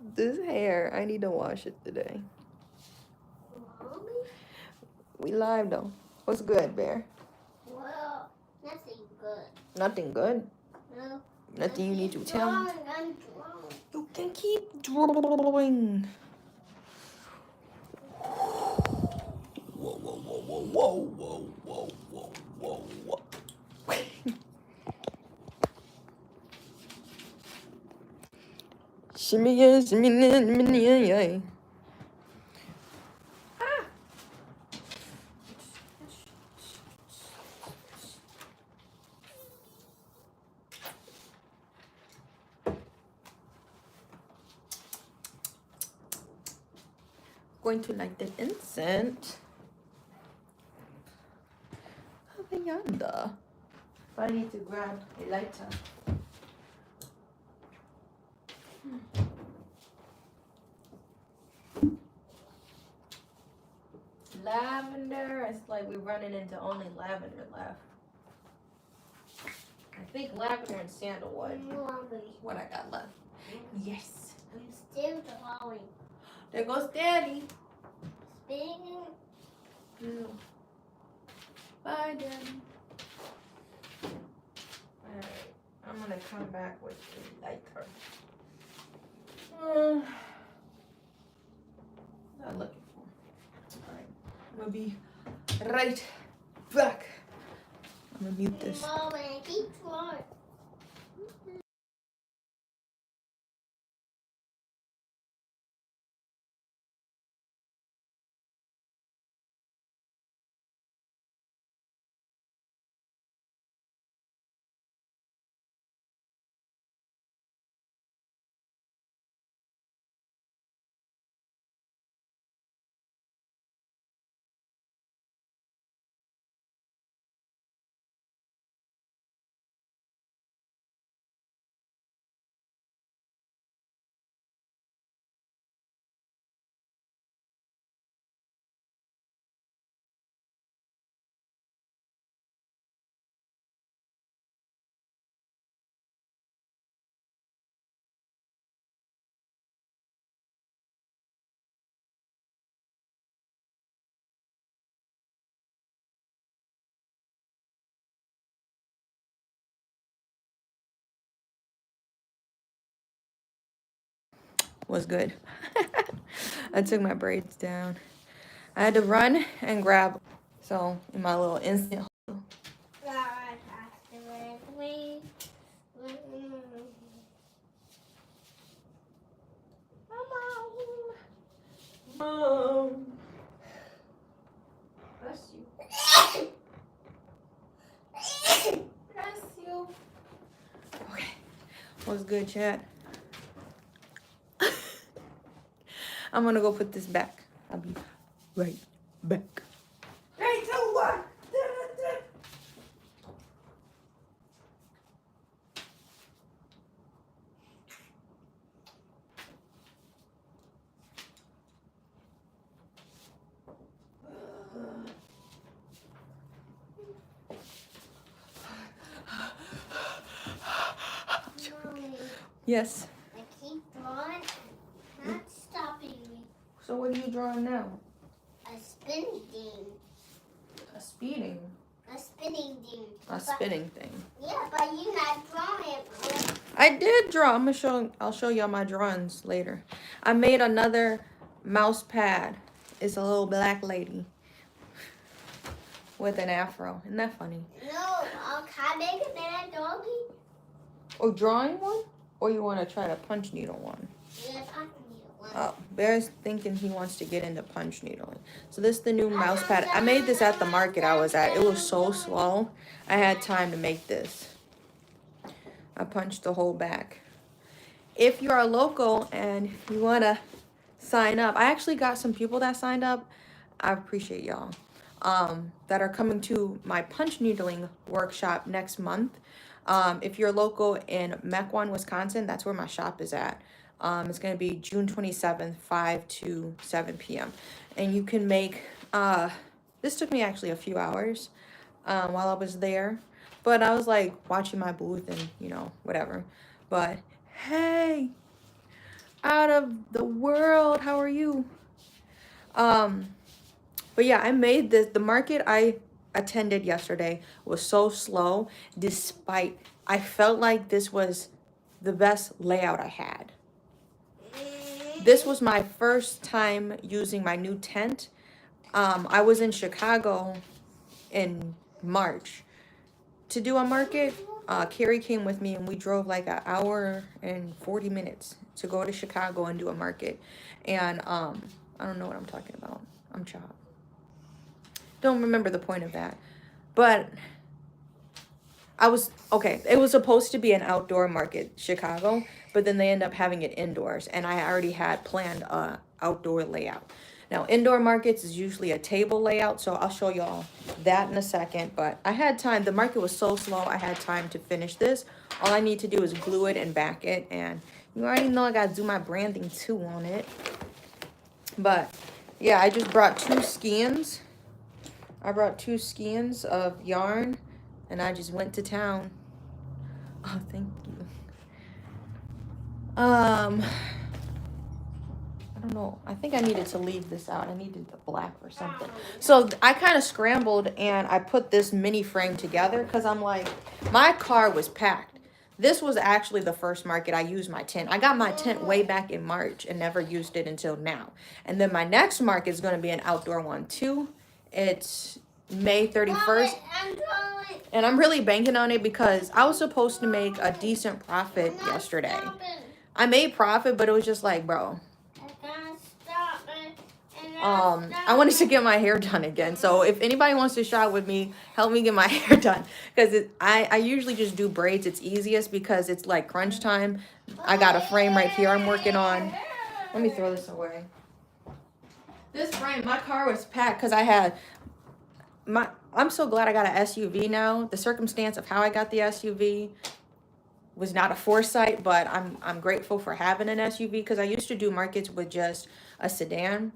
This hair, I need to wash it today. Mommy? We live though. What's good, Bear? Well, nothing good. Nothing good. No. Nothing you need to tell me. I'm drunk. You can keep drawing. Whoa, whoa, whoa, whoa, whoa, whoa, whoa, whoa, whoa, whoa. Shimmy, yeah, shimmy, yeah, yeah. Ah. Going to light the incense. Over yonder. I need to grab a lighter. Lavender. It's like we're running into only lavender left. I think lavender and sandalwood. What I got left. Yes. I'm still drawing. There goes Daddy. Spinning. Ew. Bye, Daddy. Alright. I'm gonna come back with the lighter. What am I looking for? Alright. I'm gonna be right back. I'm gonna mute this. Mom, I keep drawing. Was good. I took my braids down. I had to run and grab, so in my little instant. Mom. Bless you. Bless you. Okay. What's good, chat? I'm gonna go put this back. I'll be right back. Right to work. Mommy, Yes. I keep drawing. Not stopping me. So what are you drawing now? A spinning thing. A speeding. A spinning thing. A spinning thing. Yeah, but you're not drawing it. I did draw. I'll show y'all my drawings later. I made another mouse pad. It's a little black lady with an afro. Isn't that funny? No, can I make a bad doggy? Oh, drawing one? Or you want to try to punch needle one? Yeah, punch needle one. Oh, Bear's thinking he wants to get into punch needling. So this is the new mouse pad. I made this at the market I was at. It was so slow. I had time to make this. I punched the whole back. If you are local and you want to sign up, I actually got some people that signed up. I appreciate y'all. That are coming to my punch needling workshop next month. If you're local in Mequon, Wisconsin, that's where my shop is at. It's going to be June 27th, 5 to 7 p.m. And you can make, this took me actually a few hours while I was there. But I was like watching my booth and, you know, whatever. But hey, out of the world. How are you? But yeah, I made this. The market I attended yesterday was so slow, despite I felt like this was the best layout I had. This was my first time using my new tent. I was in Chicago in March to do a market. Carrie came with me and we drove like an hour and 40 minutes to go to Chicago and do a market. And I don't know what I'm talking about. I'm chopped. Don't remember the point of that. But it was supposed to be an outdoor market, Chicago, but then they end up having it indoors. And I already had planned a outdoor layout. Now, indoor markets is usually a table layout, so I'll show y'all that in a second. But I had time. The market was so slow, I had time to finish this. All I need to do is glue it and back it. And you already know I got to do my branding too on it. But, yeah, I just brought 2 skeins. I brought 2 skeins of yarn, and I just went to town. Oh, thank you. I don't know. I think I needed to leave this out. I needed the black or something. So I kind of scrambled and I put this mini frame together because I'm like, my car was packed. This was actually the first market I used my tent. I got my tent way back in March and never used it until now. And then my next market is going to be an outdoor one too. It's May 31st. And I'm really banking on it because I was supposed to make a decent profit yesterday. I made profit, but it was just like, bro. I wanted to get my hair done again. So if anybody wants to shop with me, help me get my hair done. Because I usually just do braids. It's easiest because it's like crunch time. I got a frame right here I'm working on. Let me throw this away. This frame, my car was packed because I had I'm so glad I got an SUV now. The circumstance of how I got the SUV was not a foresight, but I'm grateful for having an SUV because I used to do markets with just a sedan.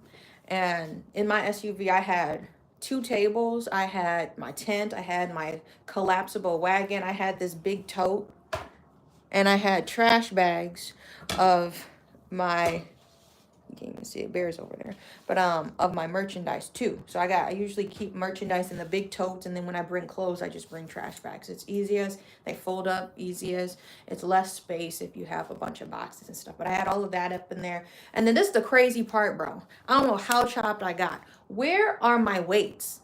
And in my SUV, I had 2 tables. I had my tent. I had my collapsible wagon. I had this big tote. And I had trash bags of my, you can't even see it, bears over there, but of my merchandise too. So I usually keep merchandise in the big totes, and then when I bring clothes, I just bring trash bags. It's easiest. They fold up easiest. It's less space if you have a bunch of boxes and stuff. But I had all of that up in there. And then this is the crazy part, bro. I don't know how chopped I got. Where are my weights?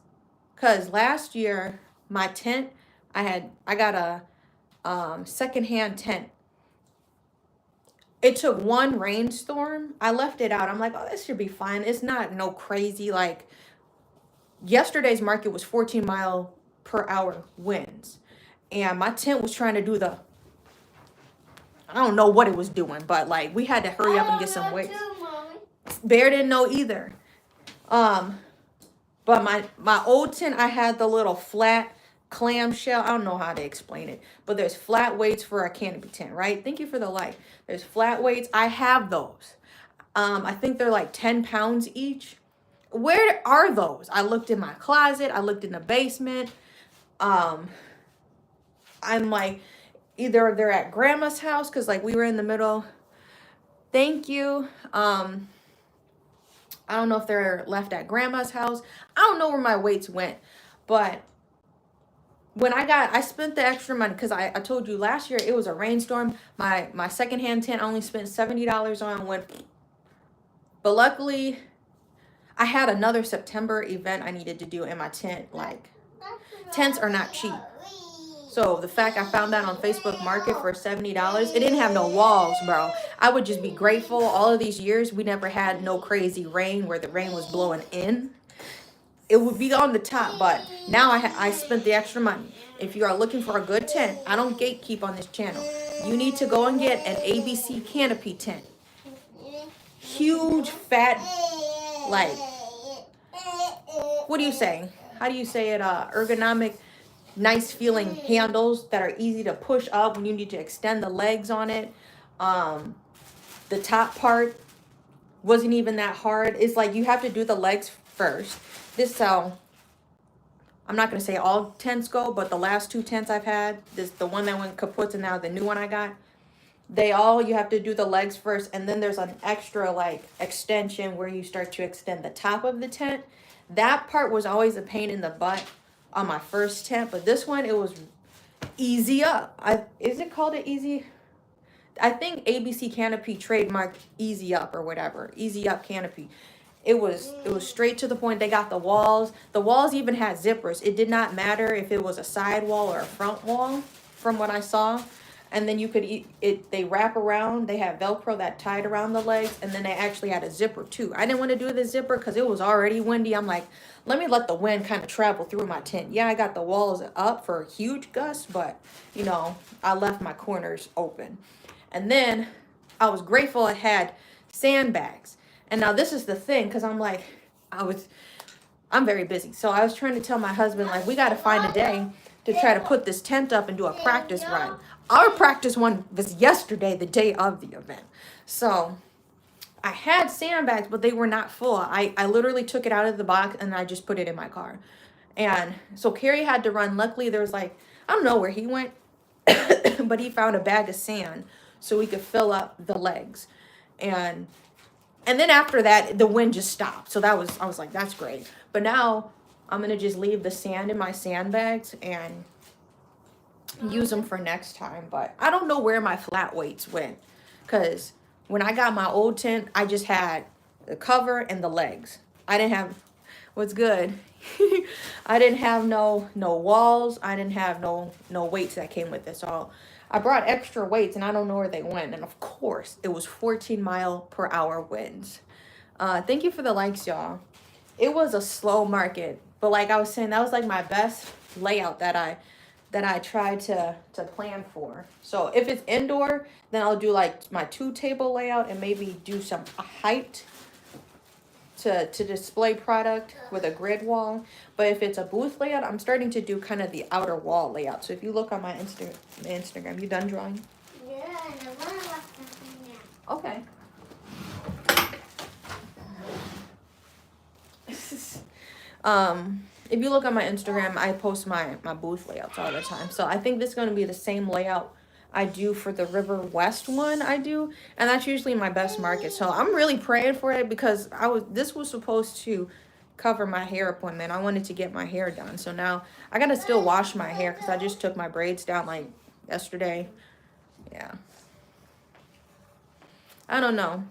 Cause last year my tent, I got a secondhand tent. It took 1 rainstorm. I left it out. I'm like, oh, this should be fine. It's not no crazy. Like, yesterday's market was 14-mile-per-hour winds. And my tent was trying to do the, I don't know what it was doing, but like, we had to hurry up and get some weights. Bear didn't know either. But my old tent, I had the little flat clamshell. I don't know how to explain it, but there's flat weights for a canopy tent, right? Thank you for the light. There's flat weights. I have those. I think they're like 10 pounds each. Where are those? I looked in my closet. I looked in the basement. I'm like, either they're at grandma's house because like we were in the middle. Thank you. I don't know if they're left at grandma's house. I don't know where my weights went, but when I spent the extra money because I told you last year it was a rainstorm. My secondhand tent I only spent $70 on but luckily I had another September event I needed to do in my tent. Like, tents are not cheap. So the fact I found that on Facebook Market for $70, it didn't have no walls, bro. I would just be grateful. All of these years we never had no crazy rain where the rain was blowing in. It would be on the top, but now I spent the extra money. If you are looking for a good tent, I don't gatekeep on this channel. You need to go and get an ABC canopy tent. Huge, fat, like, what do you say? How do you say it? Ergonomic, nice feeling handles that are easy to push up when you need to extend the legs on it. The top part wasn't even that hard. It's like you have to do the legs first. This how I'm not gonna say all tents go, but the last 2 tents I've had, the one that went kaput and now the new one I got, you have to do the legs first, and then there's an extra like extension where you start to extend the top of the tent. That part was always a pain in the butt on my first tent, but this one, it was easy up. Is it called an easy? I think ABC Canopy trademarked Easy Up or whatever. Easy Up Canopy. It was straight to the point. They got the walls. The walls even had zippers. It did not matter if it was a side wall or a front wall, from what I saw. And then you could they wrap around. They have Velcro that tied around the legs, and then they actually had a zipper too. I didn't want to do the zipper because it was already windy. I'm like, let me let the wind kind of travel through my tent. Yeah, I got the walls up for huge gusts, but you know, I left my corners open. And then I was grateful I had sandbags. And now this is the thing, because I'm like, I'm very busy. So I was trying to tell my husband, like, we got to find a day to try to put this tent up and do a practice run. Our practice one was yesterday, the day of the event. So I had sandbags, but they were not full. I literally took it out of the box and I just put it in my car. And so Carrie had to run. Luckily, there was like, I don't know where he went, but he found a bag of sand so we could fill up the legs. And then after that, the wind just stopped. So I was like, that's great. But now I'm going to just leave the sand in my sandbags and use them for next time. But I don't know where my flat weights went, because when I got my old tent, I just had the cover and the legs. I didn't have, what's good? I didn't have no walls. I didn't have no weights that came with it. So I brought extra weights and I don't know where they went. And of course, it was 14-mile-per-hour winds. Thank you for the likes, y'all. It was a slow market, but like I was saying, that was like my best layout that I tried to plan for. So if it's indoor, then I'll do like my 2-table layout and maybe do some height to display product with a grid wall. But if it's a booth layout, I'm starting to do kind of the outer wall layout. So if you look on my Instagram, you done drawing? Yeah, and I want to watch something now. Okay. If you look on my Instagram, I post my booth layouts all the time. So I think this is going to be the same layout I do for the River West one I do. And that's usually my best market. So I'm really praying for it, because this was supposed to cover my hair appointment. I wanted to get my hair done. So now I got to still wash my hair because I just took my braids down like yesterday. Yeah. I don't know.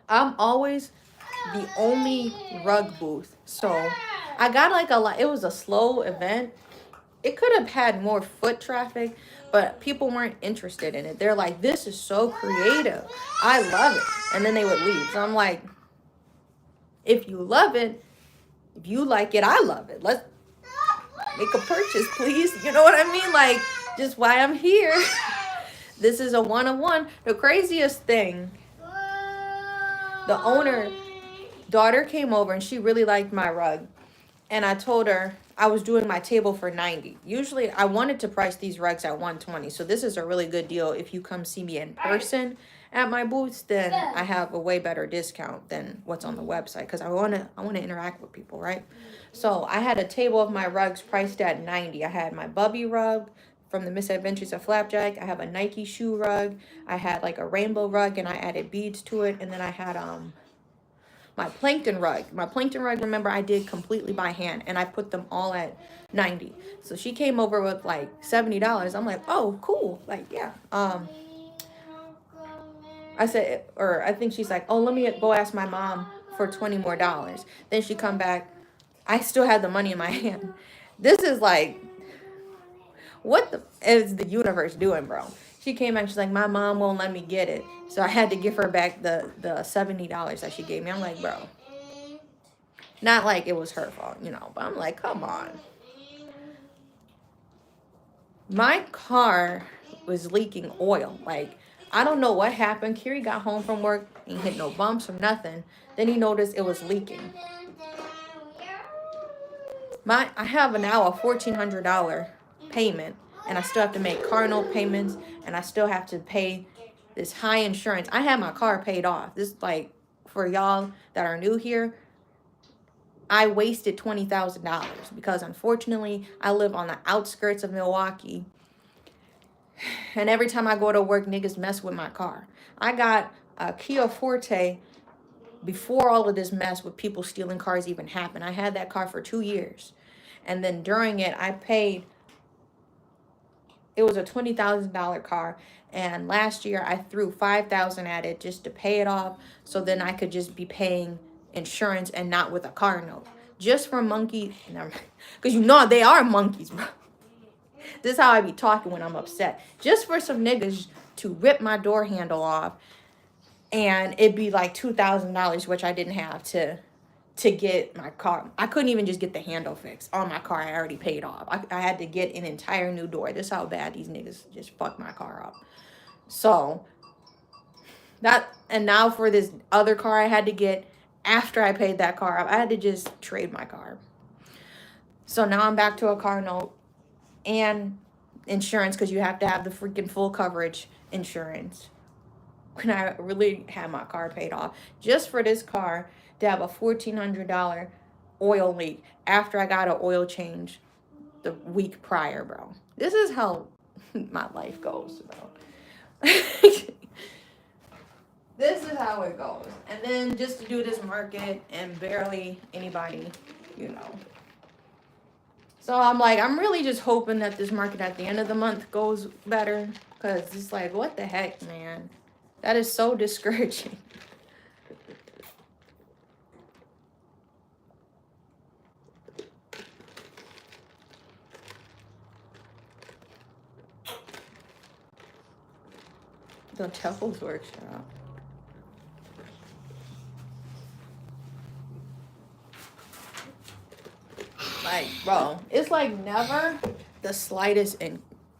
I'm always the only rug booth. So I got like a lot. It was a slow event. It could have had more foot traffic, but people weren't interested in it. They're like, this is so creative. I love it. And then they would leave. So I'm like, if you love it, if you like it, I love it. Let's make a purchase, please. You know what I mean? Like, just why I'm here. This is a one-on-one. The craziest thing, the owner daughter came over and she really liked my rug. And I told her I was doing my table for $90. Usually I wanted to price these rugs at $120. So this is a really good deal. If you come see me in person at my booths, then I have a way better discount than what's on the website, because I want to interact with people, right? So I had a table of my rugs priced at $90. I had my Bubby rug from the Misadventures of Flapjack. I have a Nike shoe rug. I had like a rainbow rug and I added beads to it. And then I had my plankton rug. My plankton rug, remember, I did completely by hand, and I put them all at $90. So she came over with like $70. I'm like, oh, cool. Like, yeah. I said, or I think she's like, oh, let me go ask my mom for $20 more. Then she come back. I still had the money in my hand. This is like, what is the universe doing, bro? She came back, she's like, my mom won't let me get it. So I had to give her back the $70 that she gave me. I'm like, bro. Not like it was her fault, you know. But I'm like, come on. My car was leaking oil. Like, I don't know what happened. Kiri got home from work. He hit no bumps or nothing. Then he noticed it was leaking. I have now a $1,400 payment. And I still have to make car note payments. And I still have to pay this high insurance. I had my car paid off. This, like, for y'all that are new here, I wasted $20,000 because, unfortunately, I live on the outskirts of Milwaukee. And every time I go to work, niggas mess with my car. I got a Kia Forte before all of this mess with people stealing cars even happened. I had that car for 2 years. And then during it, I paid, it was a $20,000 car. And last year, I threw $5,000 at it just to pay it off. So then I could just be paying insurance and not with a car note. Just for monkeys. Because you know they are monkeys, bro. This is how I be talking when I'm upset. Just for some niggas to rip my door handle off. And it'd be like $2,000, which I didn't have to get my car. I couldn't even just get the handle fixed on my car. I already paid off. I had to get an entire new door. This is how bad these niggas just fucked my car up. So that, and now for this other car I had to get after I paid that car up, I had to just trade my car. So now I'm back to a car note and insurance, because you have to have the freaking full coverage insurance. When I really had my car paid off, just for this car to have a $1,400 oil leak after I got an oil change the week prior, bro. This is how my life goes, bro. This is how it goes. And then just to do this market and barely anybody, you know. So I'm like, I'm really just hoping that this market at the end of the month goes better, because it's like, what the heck, man? That is so discouraging. The Devil's Workshop. Like, bro, it's like never the slightest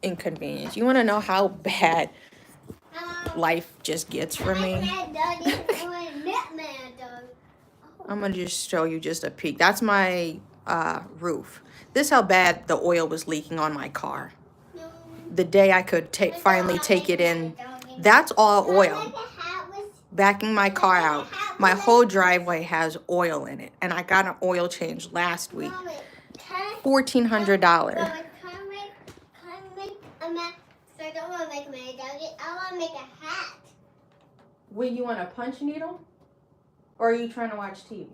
inconvenience. You want to know how bad life just gets for me? I'm going to just show you just a peek. That's my roof. This is how bad the oil was leaking on my car. The day I could finally take it in. That's all oil. Backing my car out. My whole driveway has oil in it. And I got an oil change last week. $1,400. I don't want to make a man doggy. I want to make a hat. Well, you want a punch needle? Or are you trying to watch TV?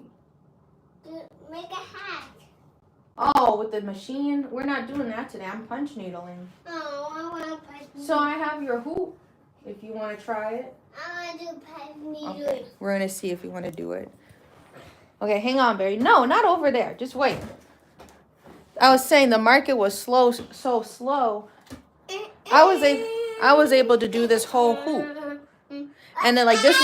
Make a hat. Oh, with the machine? We're not doing that today. I'm punch needling. Oh, I want to punch needle. So I have your hoop if you want to try it. I want to do punch needle. Okay, we're going to see if you want to do it. Okay, hang on, Barry. No, not over there. Just wait. I was saying the market was so slow. I was able to do this whole hoop. And then like this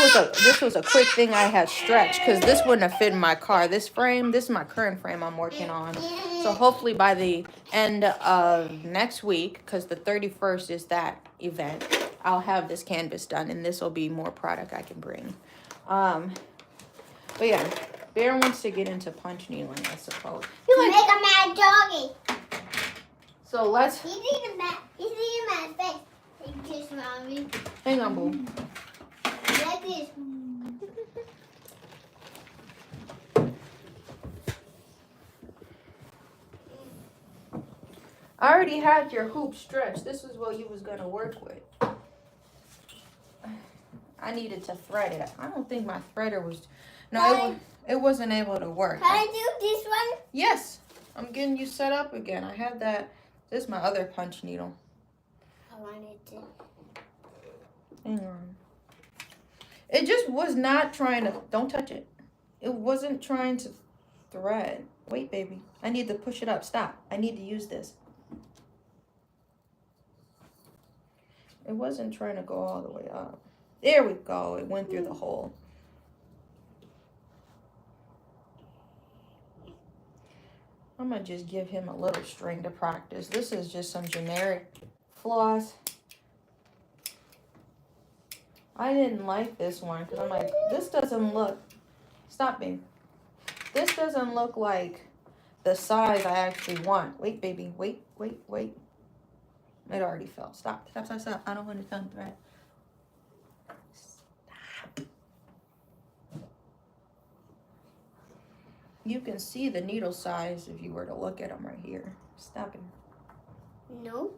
was a quick thing I had stretched, because this wouldn't have fit in my car. This is my current frame I'm working on. So hopefully by the end of next week, because the 31st is that event, I'll have this canvas done, and this will be more product I can bring. But yeah, Bear wants to get into punch needling, I suppose. Make a mad doggy. So let's. He's eating my face. He kissed mommy. Hang on, boo. Like this. I already had your hoop stretched. This is what you was gonna work with. I needed to thread it. I don't think my threader was. No, it wasn't able to work. Can I do this one? Yes, I'm getting you set up again. I had that. This is my other punch needle. I wanted to. Hang on. It just was not trying to. Don't touch it. It wasn't trying to thread. Wait, baby. I need to push it up. Stop. I need to use this. It wasn't trying to go all the way up. There we go. It went through the hole. I'm going to just give him a little string to practice. This is just some generic floss. I didn't like this one because I'm like, this doesn't look... Stop, babe. This doesn't look like the size I actually want. Wait, baby. Wait. It already fell. Stop. I don't want to tongue thread. Stop. You can see the needle size if you were to look at them right here. Stop it. No.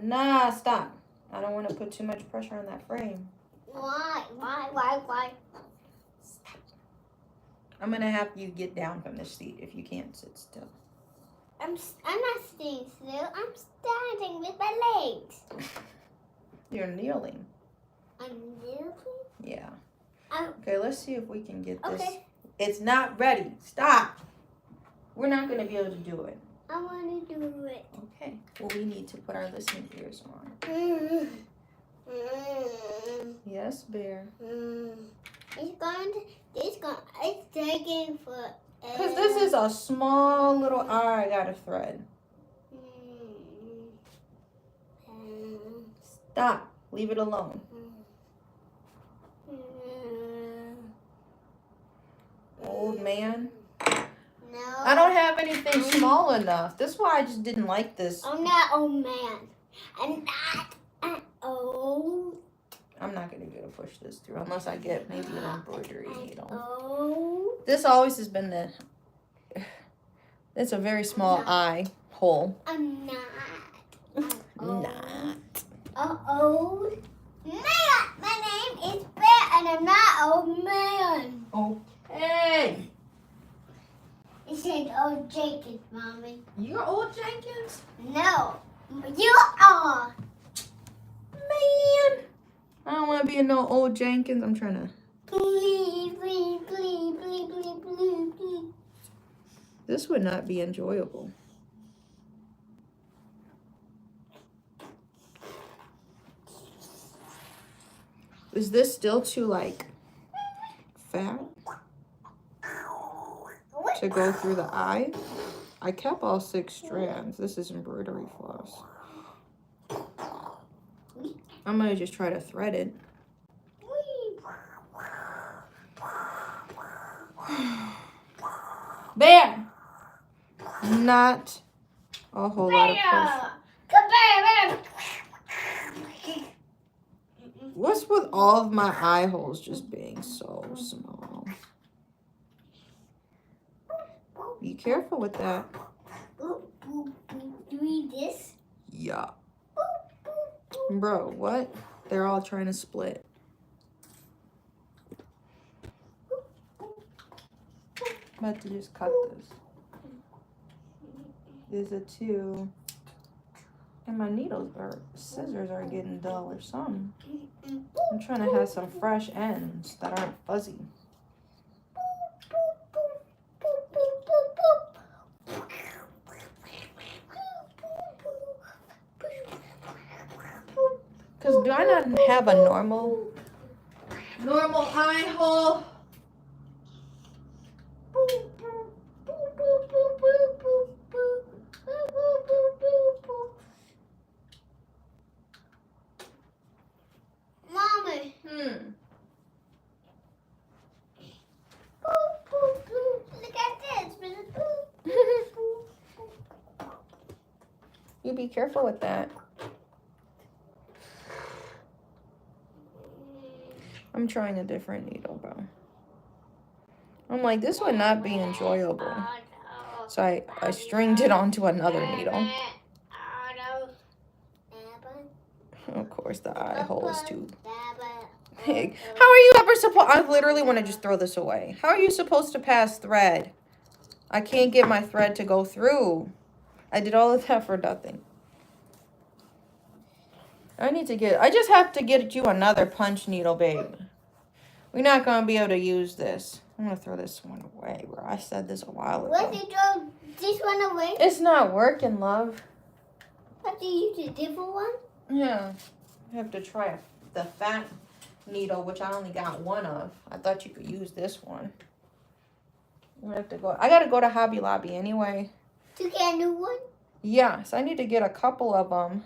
Nah, stop. I don't want to put too much pressure on that frame. Why? Stop. I'm going to have you get down from the seat if you can't sit still. I'm not staying still. I'm standing with my legs. You're kneeling. I'm kneeling? Yeah. Oh. Okay, let's see if we can get this. Okay. It's not ready. Stop. We're not going to be able to do it. I want to do it. Okay. Well, we need to put our listening ears on. Yes, Bear. It's taking for. Because this is a small little eye I got to thread. Stop. Leave it alone. Old man. No. I don't have anything small enough. That's why I just didn't like this. I'm not old man. I'm not old. I'm not going to be able to push this through unless I get maybe an embroidery needle. Old. This always has been the... It's a very small eye hole. I'm not. Not. Old man. My name is Bear and I'm not old man. Okay. It said old Jenkins, Mommy. You're old Jenkins? No. You are. Man. I don't want to be no old Jenkins. I'm trying to... Please, please, please, please, please, please, please. This would not be enjoyable. Is this still too, like, fat to go through the eye? I kept all 6 strands. This is embroidery floss. I'm going to just try to thread it. Bear! Not a whole lot of pressure. What's with all of my eye holes just being so small? Be careful with that. Doing this? Yeah. Bro, what? They're all trying to split. I'm about to just cut this. There's a 2. And my needles or scissors are getting dull or something. I'm trying to have some fresh ends that aren't fuzzy. Because do I not have a normal eye hole? Mommy. Look at this. You be careful with that. I'm trying a different needle, bro. I'm like, this would not be enjoyable. So I stringed it onto another needle. Of course, the eye hole is too big. How are you ever supposed... I literally want to just throw this away. How are you supposed to pass thread? I can't get my thread to go through. I did all of that for nothing. I just have to get you another punch needle, babe. We're not going to be able to use this. I'm going to throw this one away, bro. I said this a while ago. What did you throw this one away? It's not working, love. Have to use a different one? Yeah. I have to try the fat needle, which I only got 1 of. I thought you could use this one. I got to go to Hobby Lobby anyway. To get a new one? Yes, I need to get a couple of them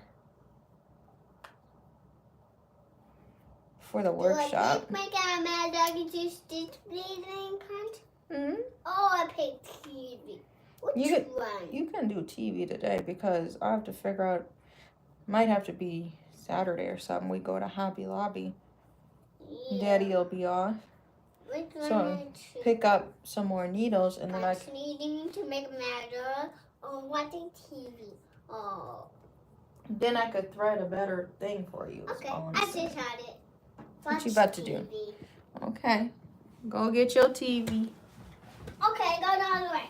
for the workshop. Do I pick my mad doggy to stitch bleeding punch? Mm-hmm. Oh, I picked TV. Which one? You can do TV today because I have to figure out. Might have to be Saturday or something. We go to Hobby Lobby. Yeah. Daddy will be off. Which one? So pick up some more needles and then I can... needing to make a mad dog or watching TV. Oh. Then I could thread a better thing for you. Okay, I just had it. What you about to do? Okay. Go get your TV. Okay, go the other way.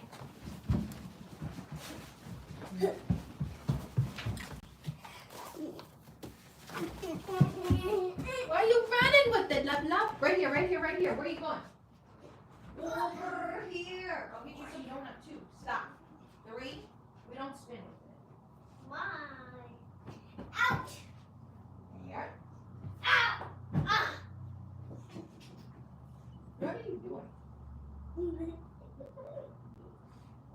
Why are you running with it, love, love? Right here, right here, right here. Where are you going? Over here. I'll get you some donut too. Stop. 3. We don't spin with it. Why? Ouch! Here. Ow! Ah! What are you doing?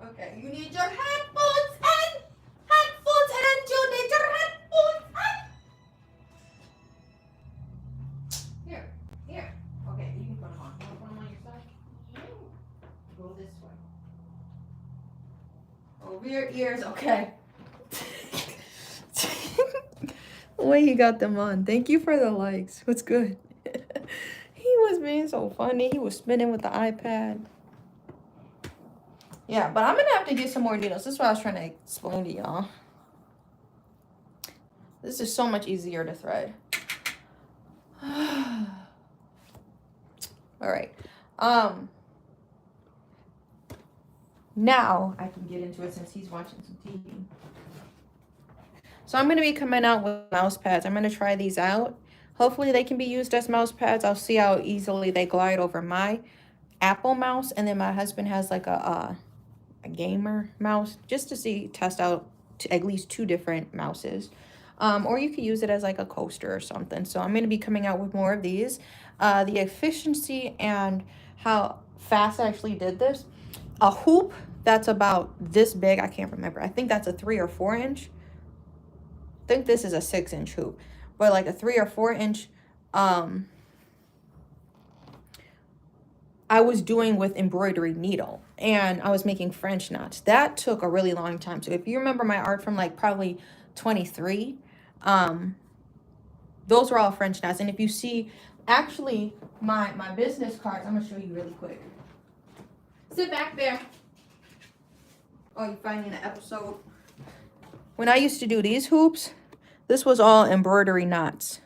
Okay, you need your headphones and you need your headphones and here. Okay, you can put them on. You want to put them on your side? Go this way. Over your ears, okay. The way he got them on. Thank you for the likes. What's good? He was being so funny. He was spinning with the iPad. Yeah, but I'm going to have to get some more needles. This is what I was trying to explain to y'all. This is so much easier to thread. All right. Now I can get into it since he's watching some TV. So I'm going to be coming out with mouse pads. I'm going to try these out. Hopefully they can be used as mouse pads. I'll see how easily they glide over my Apple mouse. And then my husband has like a gamer mouse just to test out at least 2 different mouses. Or you could use it as like a coaster or something. So I'm going to be coming out with more of these. The efficiency and how fast I actually did this. A hoop that's about this big. I can't remember. I think that's a 3 or 4 inch. I think this is a 6-inch hoop. But like a 3 or 4 inch, I was doing with embroidery needle. And I was making French knots. That took a really long time. So if you remember my art from like probably 23, those were all French knots. And if you see, actually, my business cards, I'm going to show you really quick. Sit back there. Oh, you finally in an episode. When I used to do these hoops, this was all embroidery knots.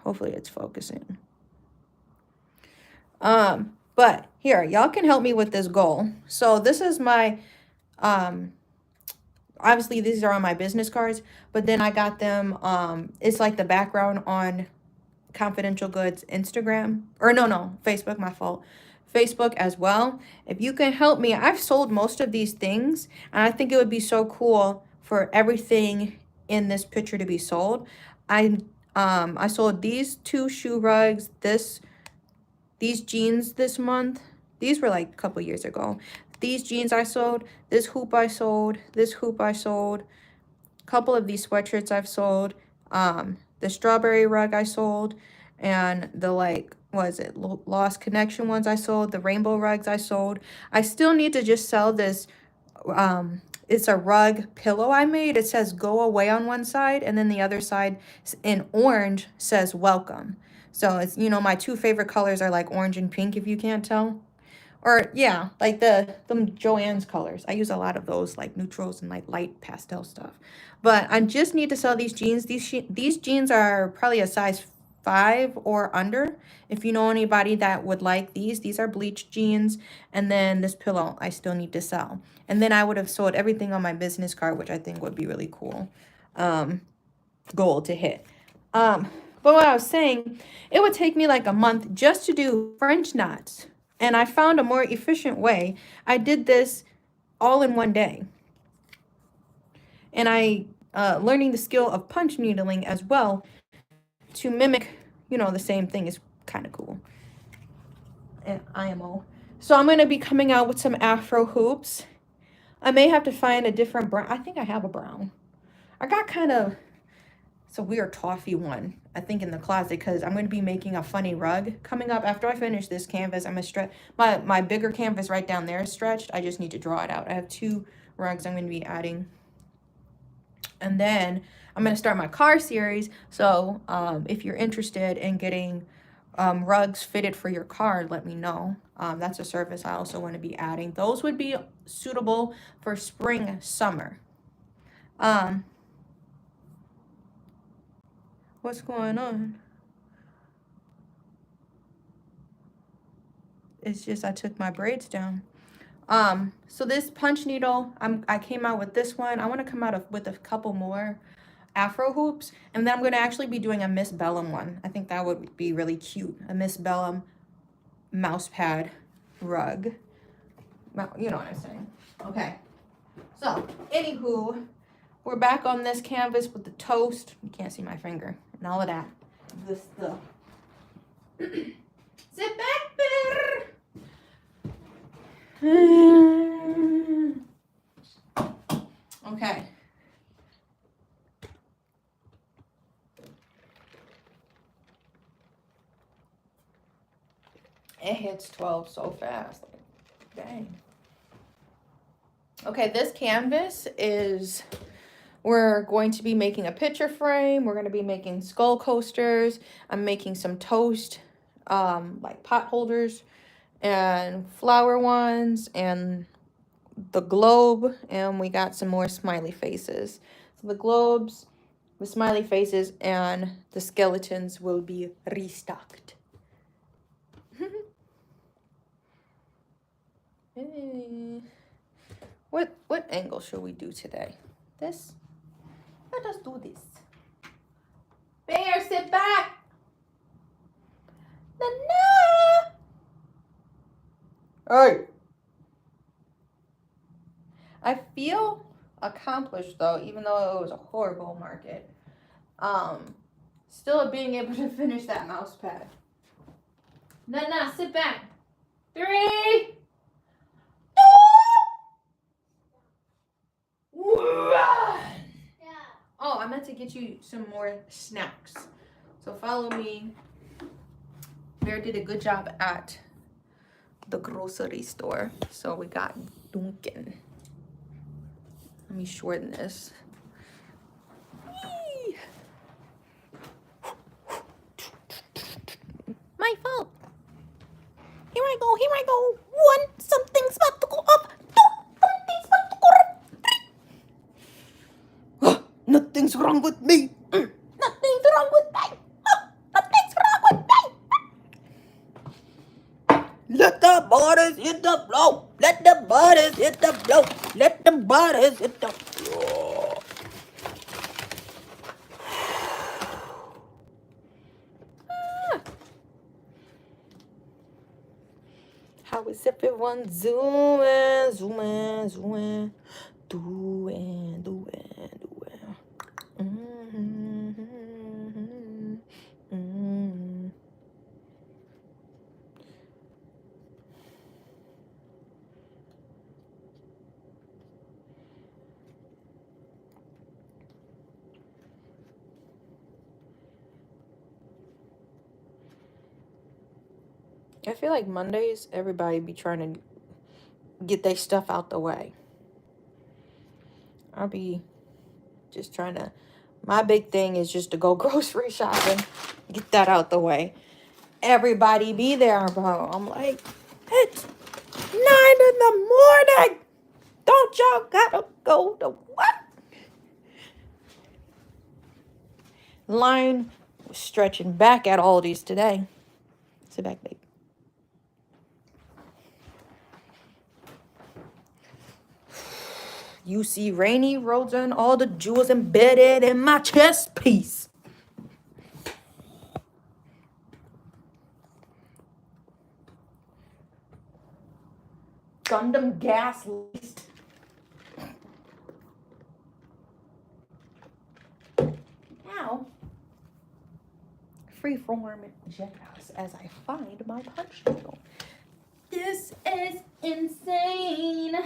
Hopefully it's focusing. But here, y'all can help me with this goal. So this is my, obviously these are on my business cards, but then I got them, it's like the background on Confidential Goods Instagram, or no, Facebook, my fault. Facebook as well. If you can help me, I've sold most of these things, and I think it would be so cool for everything in this picture to be sold. I sold these 2 shoe rugs, these jeans this month. These were like a couple years ago. These jeans I sold, this hoop I sold, this hoop I sold, a couple of these sweatshirts I've sold, the strawberry rug I sold, and the Lost Connection ones I sold, the rainbow rugs I sold. I still need to just sell this, it's a rug pillow I made. It says go away on one side, and then the other side in orange says welcome. So it's, my 2 favorite colors are like orange and pink, if you can't tell. Or yeah, like the Joann's colors. I use a lot of those, like neutrals and like light pastel stuff. But I just need to sell these jeans. These jeans are probably a size 5 or under. If you know anybody that would like these are bleached jeans. And then this pillow I still need to sell. And then I would have sold everything on my business card, which I think would be really cool goal to hit. But what I was saying, it would take me like a month just to do French knots. And I found a more efficient way. I did this all in one day. And I learning the skill of punch needling as well to mimic, the same thing is kind of cool. And IMO. So I'm going to be coming out with some Afro hoops. I may have to find a different brown. I think I have a brown. I got it's a weird toffee one, I think, in the closet, because I'm going to be making a funny rug coming up. After I finish this canvas, I'm going to stretch. My bigger canvas right down there is stretched. I just need to draw it out. I have 2 rugs I'm going to be adding. And then I'm going to start my car series. So if you're interested in getting rugs fitted for your car, let me know. That's a service I also want to be adding. Those would be suitable for spring, summer. What's going on? It's just I took my braids down. So this punch needle, I came out with this one. I want to come out with a couple more Afro hoops, and then I'm going to actually be doing a Miss Bellum one. I think that would be really cute. A Miss Bellum mouse pad rug. You know what I'm saying. Okay. So, anywho, we're back on this canvas with the toast. You can't see my finger and all of that. This stuff. Sit back there. Okay. It hits 12 so fast. Like, dang. Okay, this canvas is, we're going to be making a picture frame. We're going to be making skull coasters. I'm making some toast, like pot holders and flower ones and the globe. And we got some more smiley faces. So the globes, the smiley faces, and the skeletons will be restocked. What angle should we do today? This? Let us do this. Bear, sit back. Nana. Hey. I feel accomplished though, even though it was a horrible market. Still being able to finish that mouse pad. Nana, sit back. 3, 2, 1. Oh, I meant to get you some more snacks. So follow me. Bear did a good job at the grocery store. So we got Dunkin'. Let me shorten this. Whee! My fault. Here I go, here I go. 1, something's about to go up. 2, something's about to go up. 3. Nothing's wrong with me. Nothing's wrong with me. Nothing's wrong with me. Let the bodies hit the floor. Let the bodies hit the floor. Let the bodies hit the floor. How is everyone doing? Doing. I feel like Mondays, everybody be trying to get their stuff out the way. I'll be just trying to, my big thing is just to go grocery shopping, get that out the way. Everybody be there, bro. I'm like, it's 9 in the morning. Don't y'all gotta go to what? Line was stretching back at Aldi's today. Sit back, babe. You see rainy roads and all the jewels embedded in my chest piece. Gundam gas least. Now, freeform jethouse as I find my punch needle. This is insane.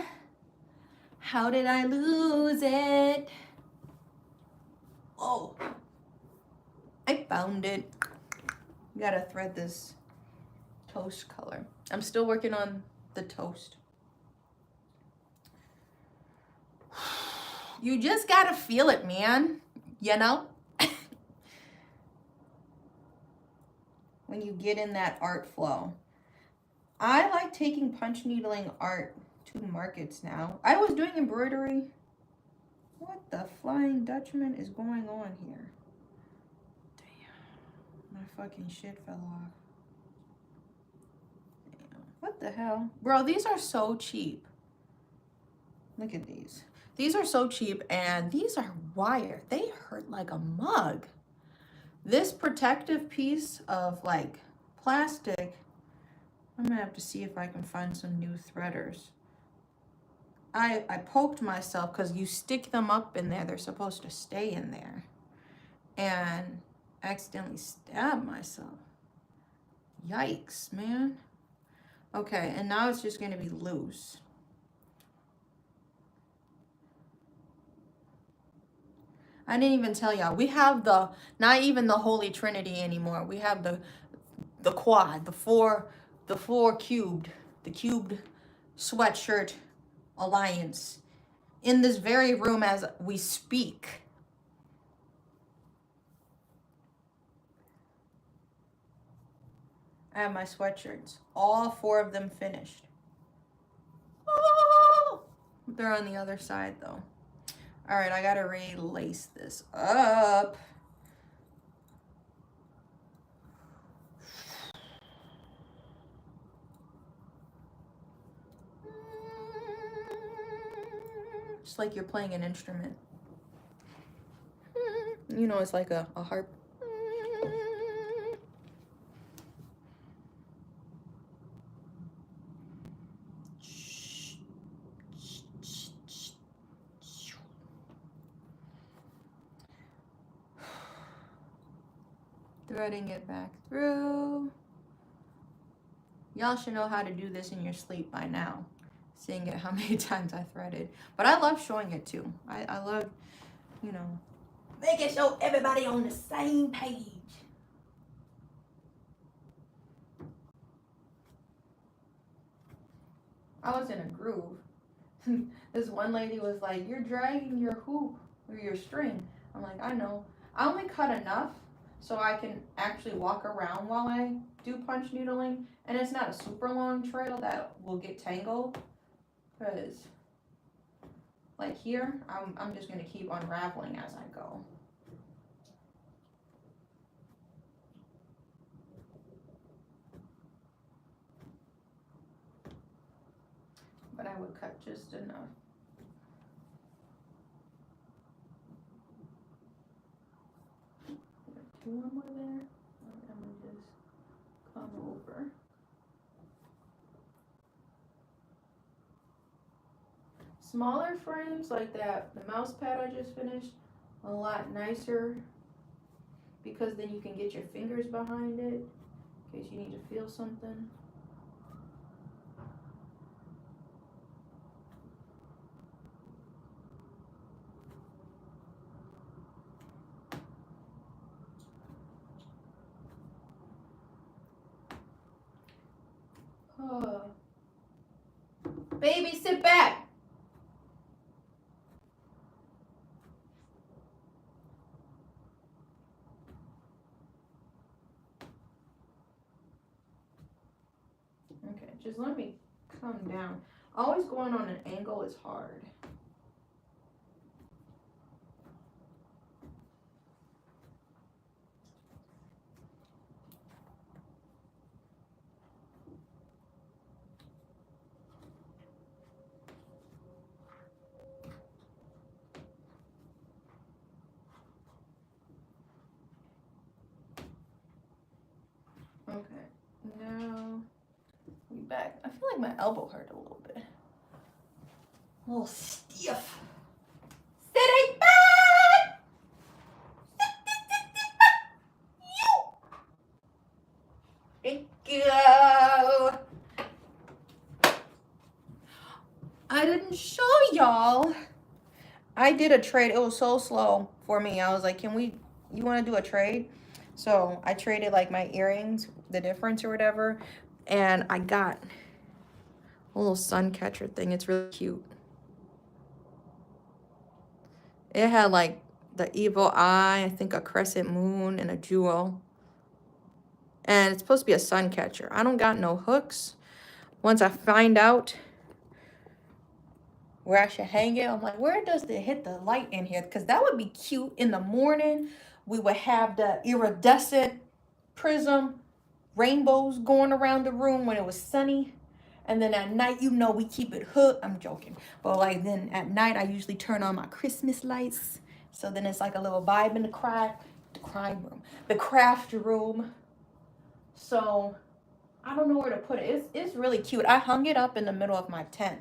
How did I lose it? Oh, I found it. Gotta thread this toast color. I'm still working on the toast. You just gotta feel it, man. You know? When you get in that art flow. I like taking punch needling art to markets now. I was doing embroidery What the Flying Dutchman is going on here? Damn. My fucking shit fell off. Damn. What the hell? Bro, these are so cheap. Look at these. These are so cheap, and these are wire. They hurt like a mug. This protective piece of like plastic, I'm gonna have to see if I can find some new threaders. I poked myself because you stick them up in there. They're supposed to stay in there. And accidentally stabbed myself. Yikes, man. Okay, and now it's just gonna be loose. I didn't even tell y'all. We have the, not even the Holy Trinity anymore. We have the quad, the four cubed, the cubed sweatshirt alliance in this very room as we speak. I have my sweatshirts, all 4 of them finished. Oh, they're on the other side though. All right, I gotta relace this up. Just like you're playing an instrument. You know, it's like a harp. Threading it back through. Y'all should know how to do this in your sleep by now, seeing it how many times I threaded. But I love showing it too. I love, you know, making sure everybody on the same page. I was in a groove. This one lady was like, "You're dragging your hoop or your string." I'm like, "I know. I only cut enough so I can actually walk around while I do punch needling, and it's not a super long trail that will get tangled, because like here, I'm just gonna keep unraveling as I go." But I would cut just enough. One more there. I'm gonna just come over. Smaller frames like that, the mouse pad I just finished, a lot nicer, because then you can get your fingers behind it in case you need to feel something. Oh. Baby, sit back. Okay, just let me come down. Always going on an angle is hard. Okay, now we back. I feel like my elbow hurt a little bit. A little stiff. Sitting back! Thank you. I didn't show y'all. I did a trade. It was so slow for me. I was like, you want to do a trade? So I traded like my earrings, the difference or whatever. And I got a little sun catcher thing. It's really cute. It had like the evil eye, I think a crescent moon, and a jewel. And it's supposed to be a sun catcher. I don't got no hooks. Once I find out where I should hang it. I'm like, where does it hit the light in here? Because that would be cute. In the morning, we would have the iridescent prism rainbows going around the room when it was sunny. And then at night, you know, we keep it hooked. I'm joking. But like then at night, I usually turn on my Christmas lights. So then it's like a little vibe in the crime room, the craft room. So I don't know where to put it. It's really cute. I hung it up in the middle of my tent.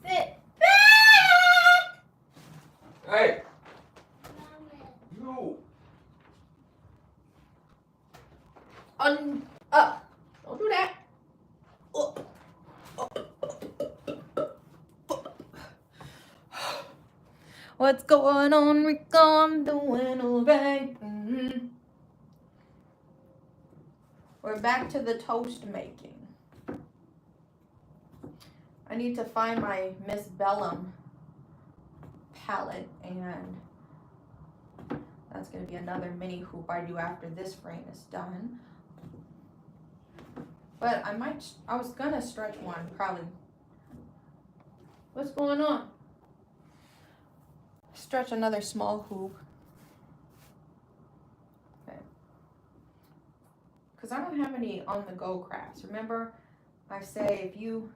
Sit back! Hey! You! Up. Don't do that. What's going on, Rico? I'm doing alright. We're back to the toast making. I need to find my Miss Bellum palette, and that's going to be another mini hoop I do after this frame is done. But I was going to stretch one, probably. What's going on? Stretch another small hoop. Okay. Because I don't have any on-the-go crafts. Remember, I say if you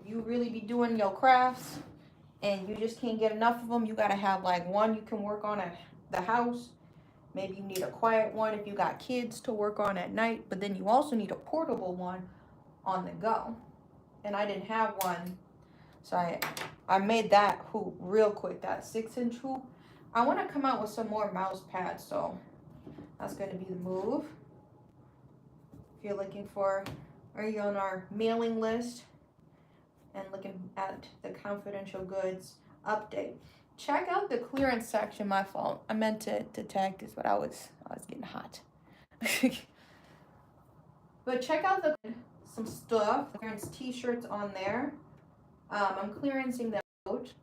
really be doing your crafts and you just can't get enough of them, you got to have like one you can work on at the house. Maybe you need a quiet one if you got kids to work on at night, but then you also need a portable one on the go. And I didn't have one, so I made that hoop real quick, that 6-inch hoop. I want to come out with some more mouse pads, so that's going to be the move. If you're looking for, are you on our mailing list and looking at the confidential goods update, check out the clearance section. My fault. I meant to tag this, but I was getting hot. But check out some stuff. Clearance t-shirts on there. I'm clearancing them out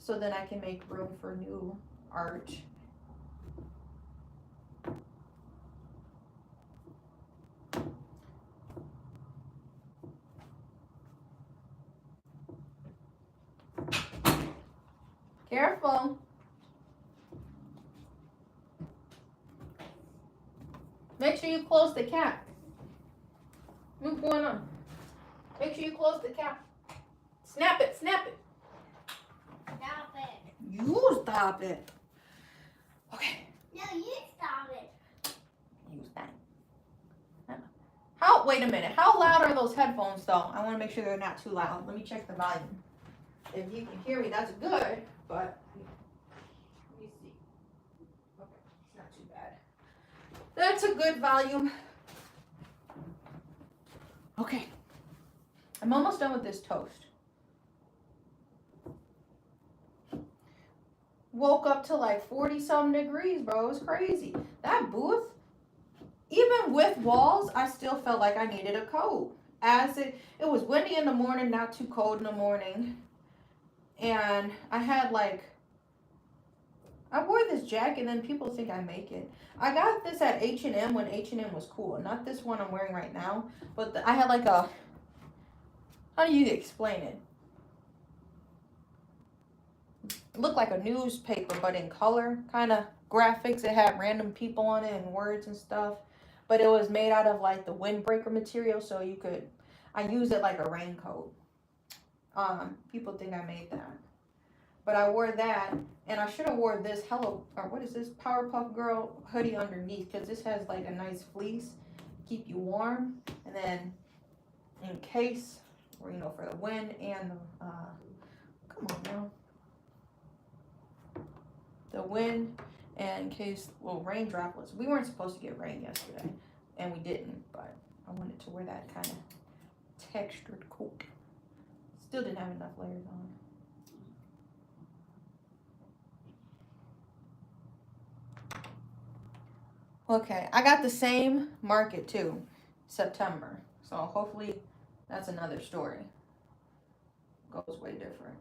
so then I can make room for new art. Careful. Make sure you close the cap. What's going on? Make sure you close the cap. Snap it, snap it. Stop it. You stop it. Okay. No, you stop it. Use that. Wait a minute. How loud are those headphones though? I want to make sure they're not too loud. Let me check the volume. If you can hear me, that's good, but let me see. Okay, it's not too bad. That's a good volume. Okay. I'm almost done with this toast. Woke up to like 40-something degrees, bro. It was crazy. That booth, even with walls, I still felt like I needed a coat. It was windy in the morning, not too cold in the morning. And I wore this jacket and then people think I make it. I got this at H&M when H&M was cool. Not this one I'm wearing right now. But I had like a, how do you explain it? It looked like a newspaper, but in color, kind of graphics. It had random people on it and words and stuff. But it was made out of like the windbreaker material, so I use it like a raincoat. People think I made that. But I wore that, and I should have wore this Powerpuff Girl hoodie underneath, because this has like a nice fleece, keep you warm, and then in case, or for the wind and the, come on now, the wind, and in case rain droplets. We weren't supposed to get rain yesterday, and we didn't, but I wanted to wear that kind of textured coat. Still didn't have enough layers on. Okay, I got the same market too, September. So hopefully that's another story. Goes way different.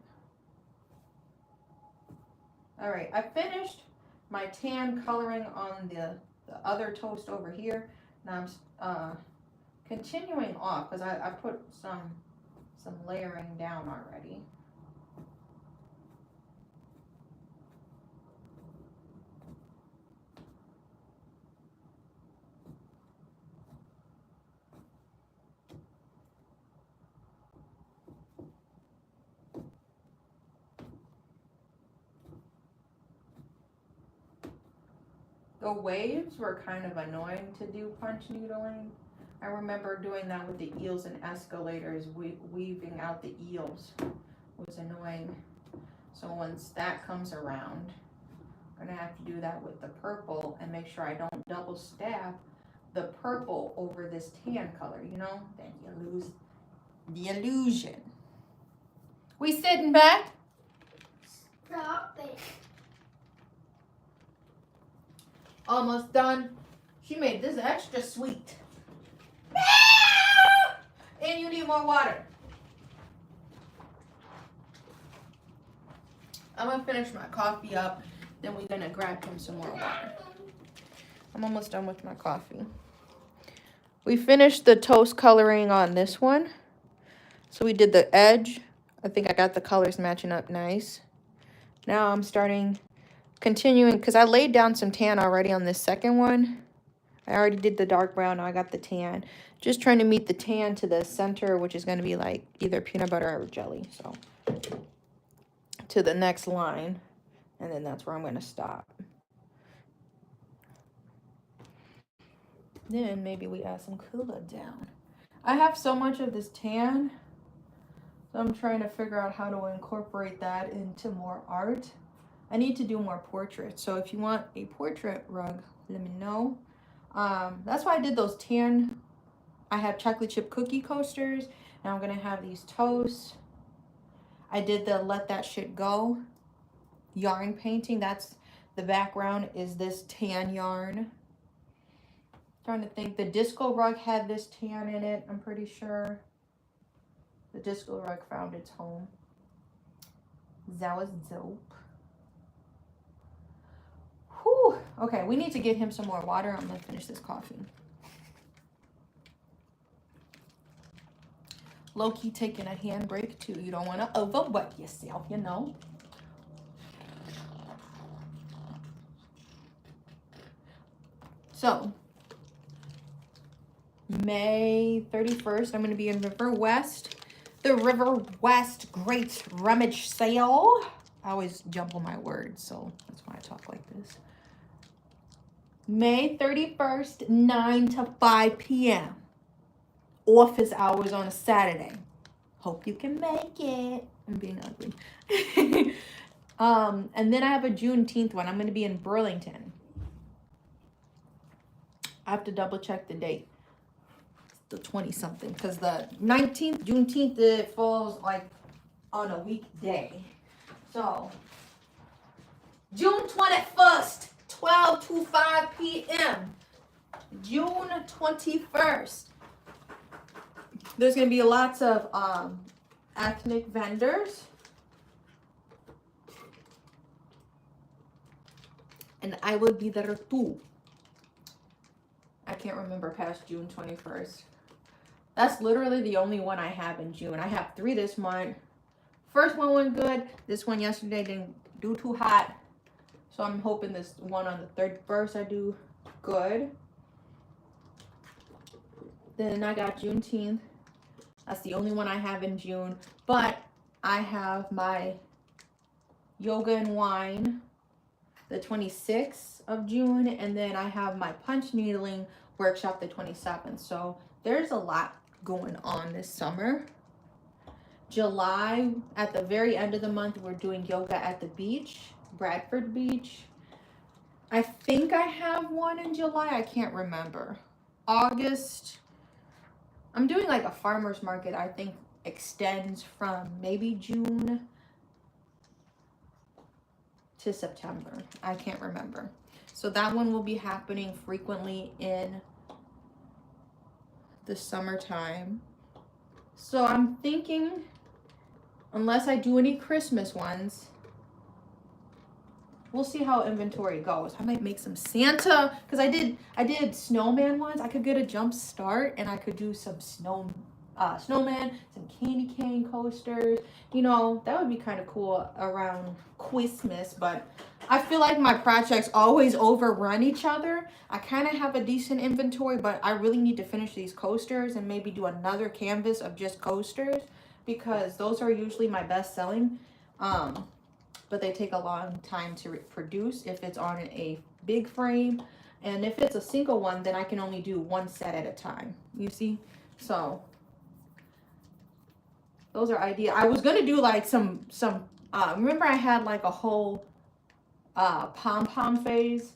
All right, I finished my tan coloring on the other toast over here. Now I'm continuing off, because I put some layering down already. The waves were kind of annoying to do punch needling. I remember doing that with the eels and escalators, weaving out the eels was annoying. So once that comes around, I'm gonna have to do that with the purple and make sure I don't double stab the purple over this tan color, you know? Then you lose the illusion. We sitting back? Stop it. Almost done. She made this extra sweet. And you need more water. I'm gonna finish my coffee up, then we're gonna grab him some more water. I'm almost done with my coffee. We finished the toast coloring on this one. So we did the edge. I think I got the colors matching up nice. Now I'm continuing, because I laid down some tan already on this second one. I already did the dark brown, now I got the tan. Just trying to meet the tan to the center, which is going to be like either peanut butter or jelly. So to the next line, and then that's where I'm going to stop. Then maybe we add some cooler down. I have so much of this tan, so I'm trying to figure out how to incorporate that into more art. I need to do more portraits. So if you want a portrait rug, let me know. That's why I did those tan. I have chocolate chip cookie coasters. Now I'm gonna have these toasts. I did the Let That Shit Go yarn painting. That's the background is this tan yarn. Trying to think, the disco rug had this tan in it, I'm pretty sure. The disco rug found its home. That was dope. Whew. Okay, we need to get him some more water. I'm gonna finish this coffee. Low-key taking a handbrake too. You don't want to overwork yourself, you know. So, May 31st, I'm going to be in River West. The River West Great Rummage Sale. I always jumble my words, so that's why I talk like this. May 31st, 9 to 5 p.m. Office hours on a Saturday. Hope you can make it. I'm being ugly. And then I have a Juneteenth one. I'm going to be in Burlington. I have to double check the date. The 20-something. Because the 19th, Juneteenth, it falls like on a weekday. So, June 21st, 12 to 5 p.m. June 21st. There's going to be lots of ethnic vendors. And I will be there too. I can't remember past June 21st. That's literally the only one I have in June. I have 3 this month. First one went good. This one yesterday didn't do too hot. So I'm hoping this one on the 31st I do good. Then I got Juneteenth. That's the only one I have in June. But I have my yoga and wine the 26th of June. And then I have my punch needling workshop the 27th. So there's a lot going on this summer. July, at the very end of the month, we're doing yoga at the beach, Bradford Beach. I think I have one in July. I can't remember. August, I'm doing like a farmer's market. I think extends from maybe June to September. I can't remember. So that one will be happening frequently in the summertime. So I'm thinking, unless I do any Christmas ones, We'll see how inventory goes. I might make some Santa, because I did snowman ones. I could get a jump start and I could do some snowman, some candy cane coasters. You know, that would be kind of cool around Christmas, but I feel like my projects always overrun each other. I kind of have a decent inventory, but I really need to finish these coasters and maybe do another canvas of just coasters, because those are usually my best selling. But they take a long time to produce if it's on a big frame. And if it's a single one, then I can only do one set at a time. You see? So those are ideal. I was gonna do like some remember I had like a whole pom-pom phase.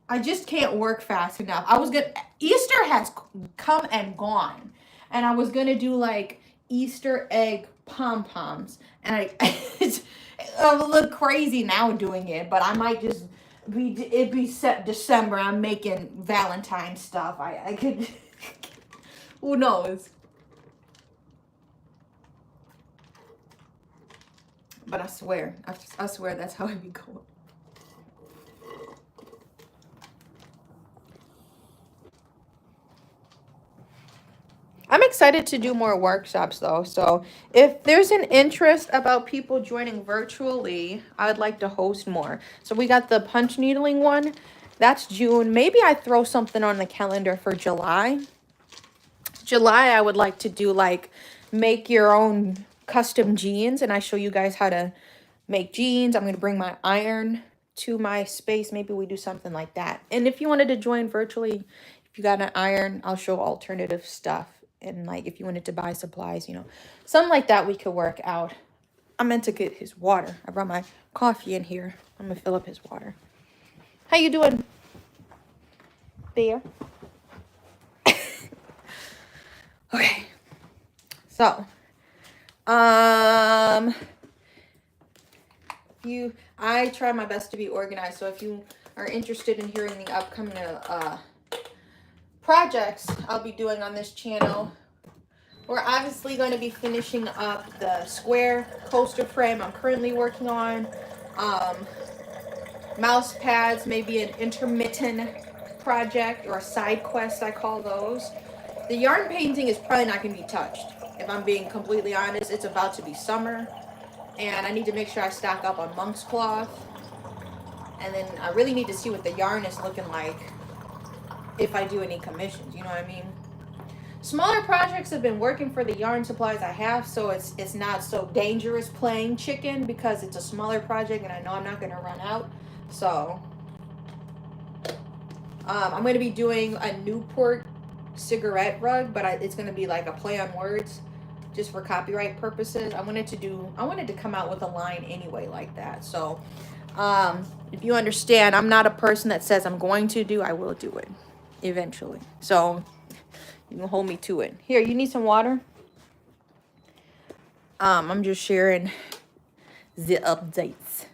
I just can't work fast enough. Easter has come and gone, and I was gonna do like Easter egg pom-poms, and I will look crazy now doing it, but I might just be set December. I'm making Valentine stuff. I could, who knows? But I swear that's how it be going. I'm excited to do more workshops though. So if there's an interest about people joining virtually, I'd like to host more. So we got the punch needling one. That's June. Maybe I throw something on the calendar for July. July, I would like to do like make your own custom jeans, and I show you guys how to make jeans. I'm going to bring my iron to my space. Maybe we do something like that. And if you wanted to join virtually, if you got an iron, I'll show alternative stuff. And like if you wanted to buy supplies, you know, something like that we could work out. I meant to get his water. I brought my coffee in here. I'm gonna fill up his water. How you doing, Bear? Okay. So, I try my best to be organized. So if you are interested in hearing the upcoming projects I'll be doing on this channel, we're obviously going to be finishing up the square coaster frame I'm currently working on. Mouse pads, maybe an intermittent project or a side quest, I call those. The yarn painting is probably not going to be touched. If I'm being completely honest, it's about to be summer, and I need to make sure I stock up on monk's cloth. And then I really need to see what the yarn is looking like if I do any commissions, you know what I mean? Smaller projects have been working for the yarn supplies I have, so it's not so dangerous playing chicken because it's a smaller project and I know I'm not going to run out. So I'm going to be doing a Newport cigarette rug, but it's going to be like a play on words just for copyright purposes. I wanted to come out with a line anyway like that. So if you understand, I'm not a person that says I'm going to do, I will do it eventually. So you can hold me to it. Here, you need some water? I'm just sharing the updates.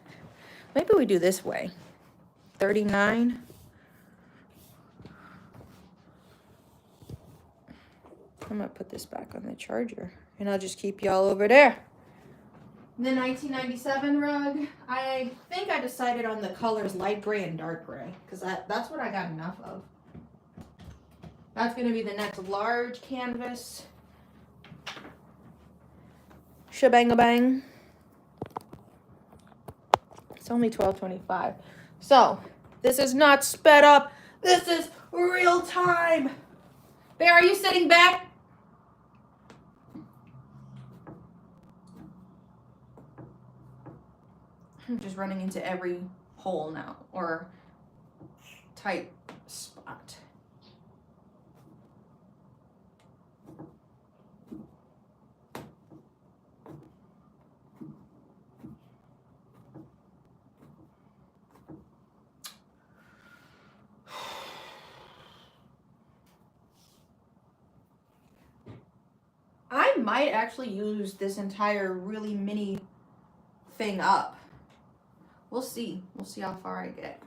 Maybe we do this way. 39. I'm gonna put this back on the charger and I'll just keep y'all over there. The 1997 rug, I think I decided on the colors light gray and dark gray because that's what I got enough of. That's going to be the next large canvas. Shebang-a-bang. It's only $12.25. So, this is not sped up. This is real time. Bear, are you sitting back? I'm just running into every hole now, or tight spot. I might actually use this entire really mini thing up. We'll see. We'll see how far I get.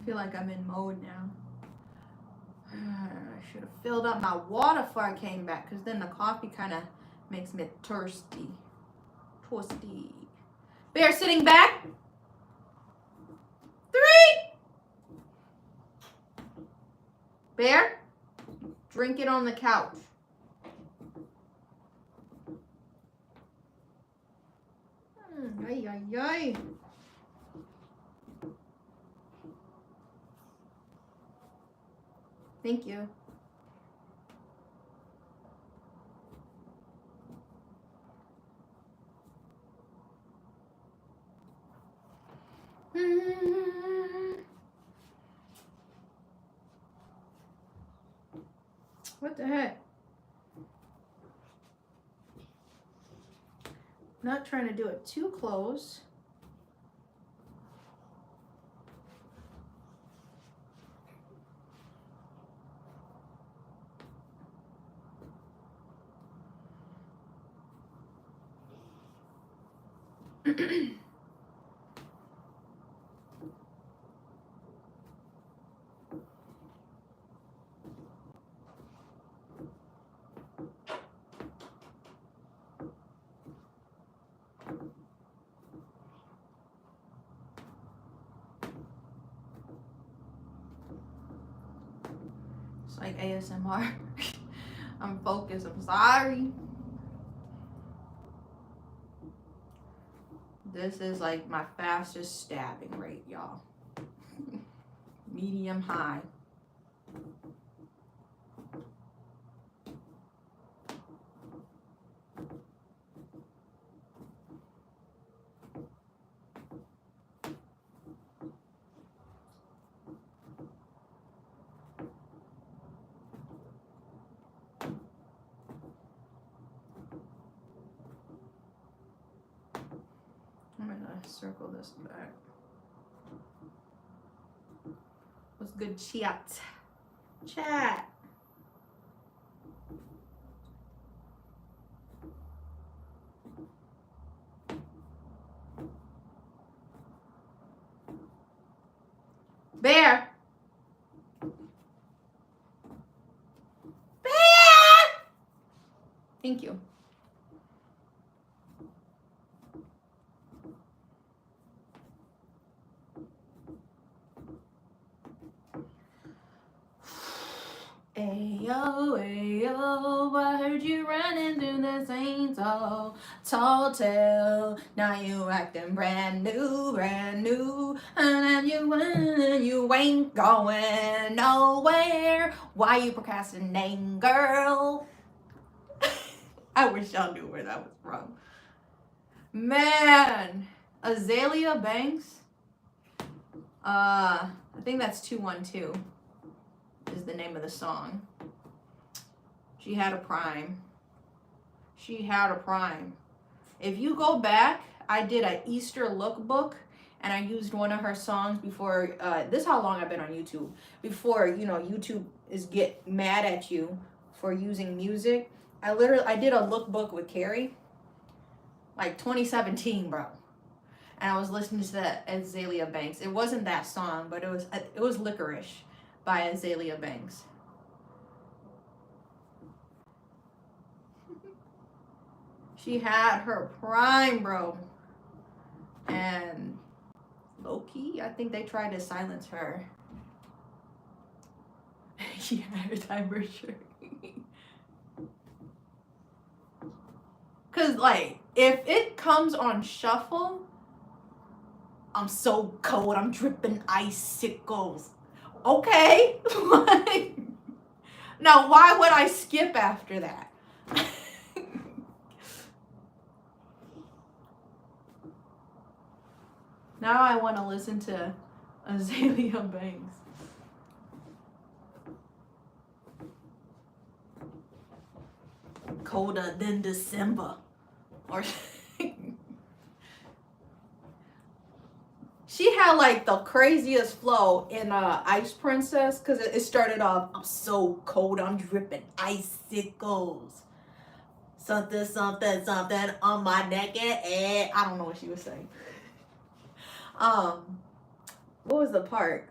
I feel like I'm in mode now. I should have filled up my water before I came back, because then the coffee kind of makes me thirsty. Toasty. Bear sitting back. 3. Bear, drink it on the couch. Ay, ay, ay. Thank you. What the heck? Not trying to do it too close. It's like ASMR. I'm focused. I'm sorry. This is like my fastest stabbing rate, y'all. Medium high. I'm gonna circle this back. What's good, chat? Chat. Bear. Bear. Thank you. Ayo, ayo, I heard you running through the Saints all tall tale. Now you acting brand new, and you ain't going nowhere. Why you procrastinating, girl? I wish y'all knew where that was from. Man, Azalea Banks. I think that's 212. Is the name of the song. She had a prime. She had a prime. If you go back, I did an Easter lookbook and I used one of her songs before. This is how long I've been on YouTube. Before, you know, YouTube get mad at you for using music. I did a lookbook with Carrie. Like 2017, bro. And I was listening to that Azalea Banks. It wasn't that song, but it was Licorice by Azalea Banks. She had her prime, bro. And low-key, I think they tried to silence her. She had her timer shirt. Cause like, if it comes on shuffle, I'm so cold, I'm dripping icicles. Okay. Now, why would I skip after that? Now I want to listen to Azalea Banks. Colder than December. Or she had like the craziest flow in Ice Princess, because it started off, I'm so cold, I'm dripping icicles. Something, something, something on my neck and I don't know what she was saying. what was the part?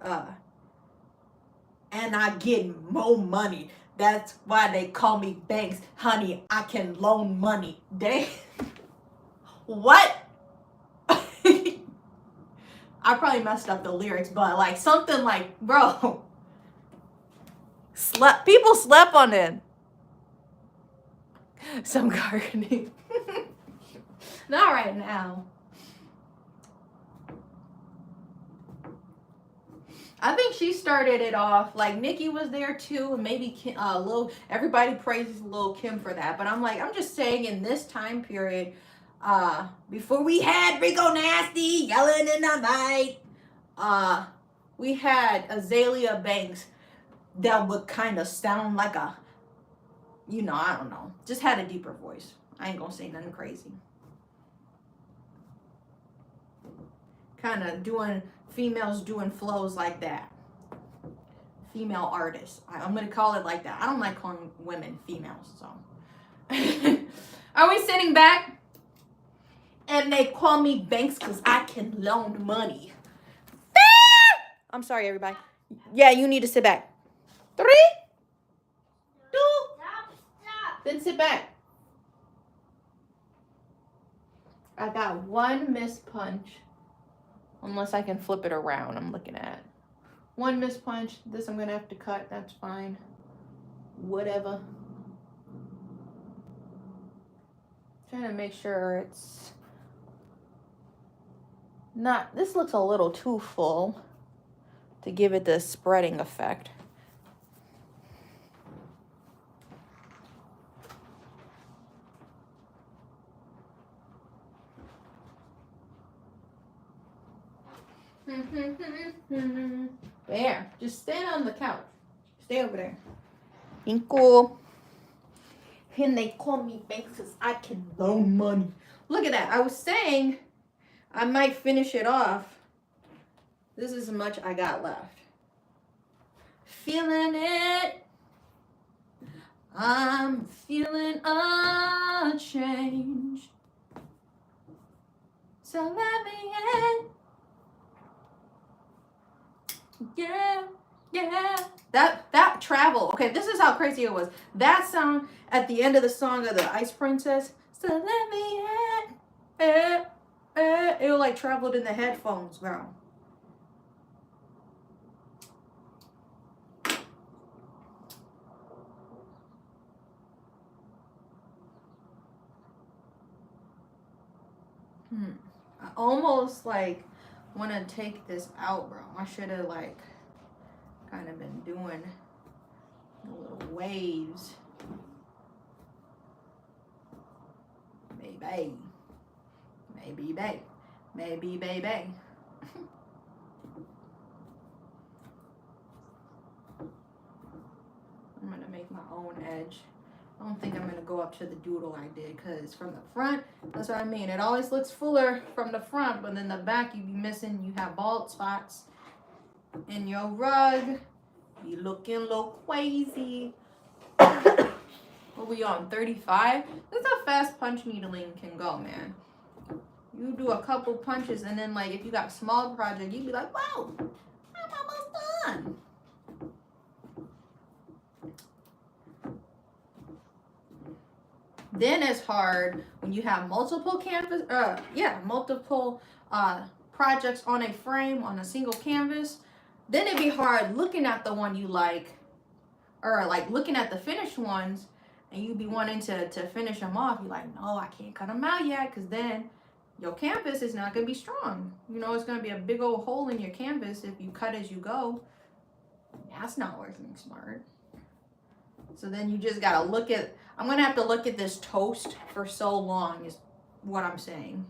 And I get more money. That's why they call me Banks. Honey, I can loan money. They what? I probably messed up the lyrics, but like something like, bro, people slept on it. Some gardening. Not right now. I think she started it off. Like Nikki was there too, and maybe Kim, everybody praises Lil Kim for that. But I'm like, I'm just saying in this time period, before we had Rico Nasty yelling in the night, we had Azalea Banks that would kind of sound like a, I don't know, just had a deeper voice. I ain't gonna say nothing crazy. Kind of females doing flows like that. Female artists. I'm gonna call it like that. I don't like calling women females, so. Are we sitting back? And they call me Banks because I can loan money. I'm sorry, everybody. Yeah, you need to sit back. 3, 2. Stop. Then sit back. I got one missed punch. Unless I can flip it around, I'm looking at. One missed punch. This I'm gonna have to cut. That's fine. Whatever. Trying to make sure it's not. This looks a little too full to give it the spreading effect. There. Just stand on the couch. Stay over there. Ain't cool. And they call me Banks because I can loan money. Look at that. I was saying I might finish it off. This is how much I got left. Feeling it. I'm feeling a change. So let me in. Yeah. That travel. Okay, this is how crazy it was. That song at the end of the song of the Ice Princess. So let me in. It like traveled in the headphones, girl. I almost like want to take this out, bro. I should have like kind of been doing little waves. Maybe. I'm gonna make my own edge. I don't think I'm gonna go up to the doodle I did, because from the front, that's what I mean. It always looks fuller from the front, but then the back you be missing. You have bald spots in your rug. You looking a little crazy. What we on, 35? That's how fast punch needling can go, man. You do a couple punches, and then like if you got a small project, you'd be like, wow, I'm almost done. Then it's hard when you have multiple projects on a frame, on a single canvas. Then it'd be hard looking at the one you like, or like looking at the finished ones, and you'd be wanting to finish them off. You're like, no, I can't cut them out yet, because then your canvas is not going to be strong. It's going to be a big old hole in your canvas if you cut as you go. That's not working smart. So then you just got to look at, I'm going to have to look at this toast for so long is what I'm saying,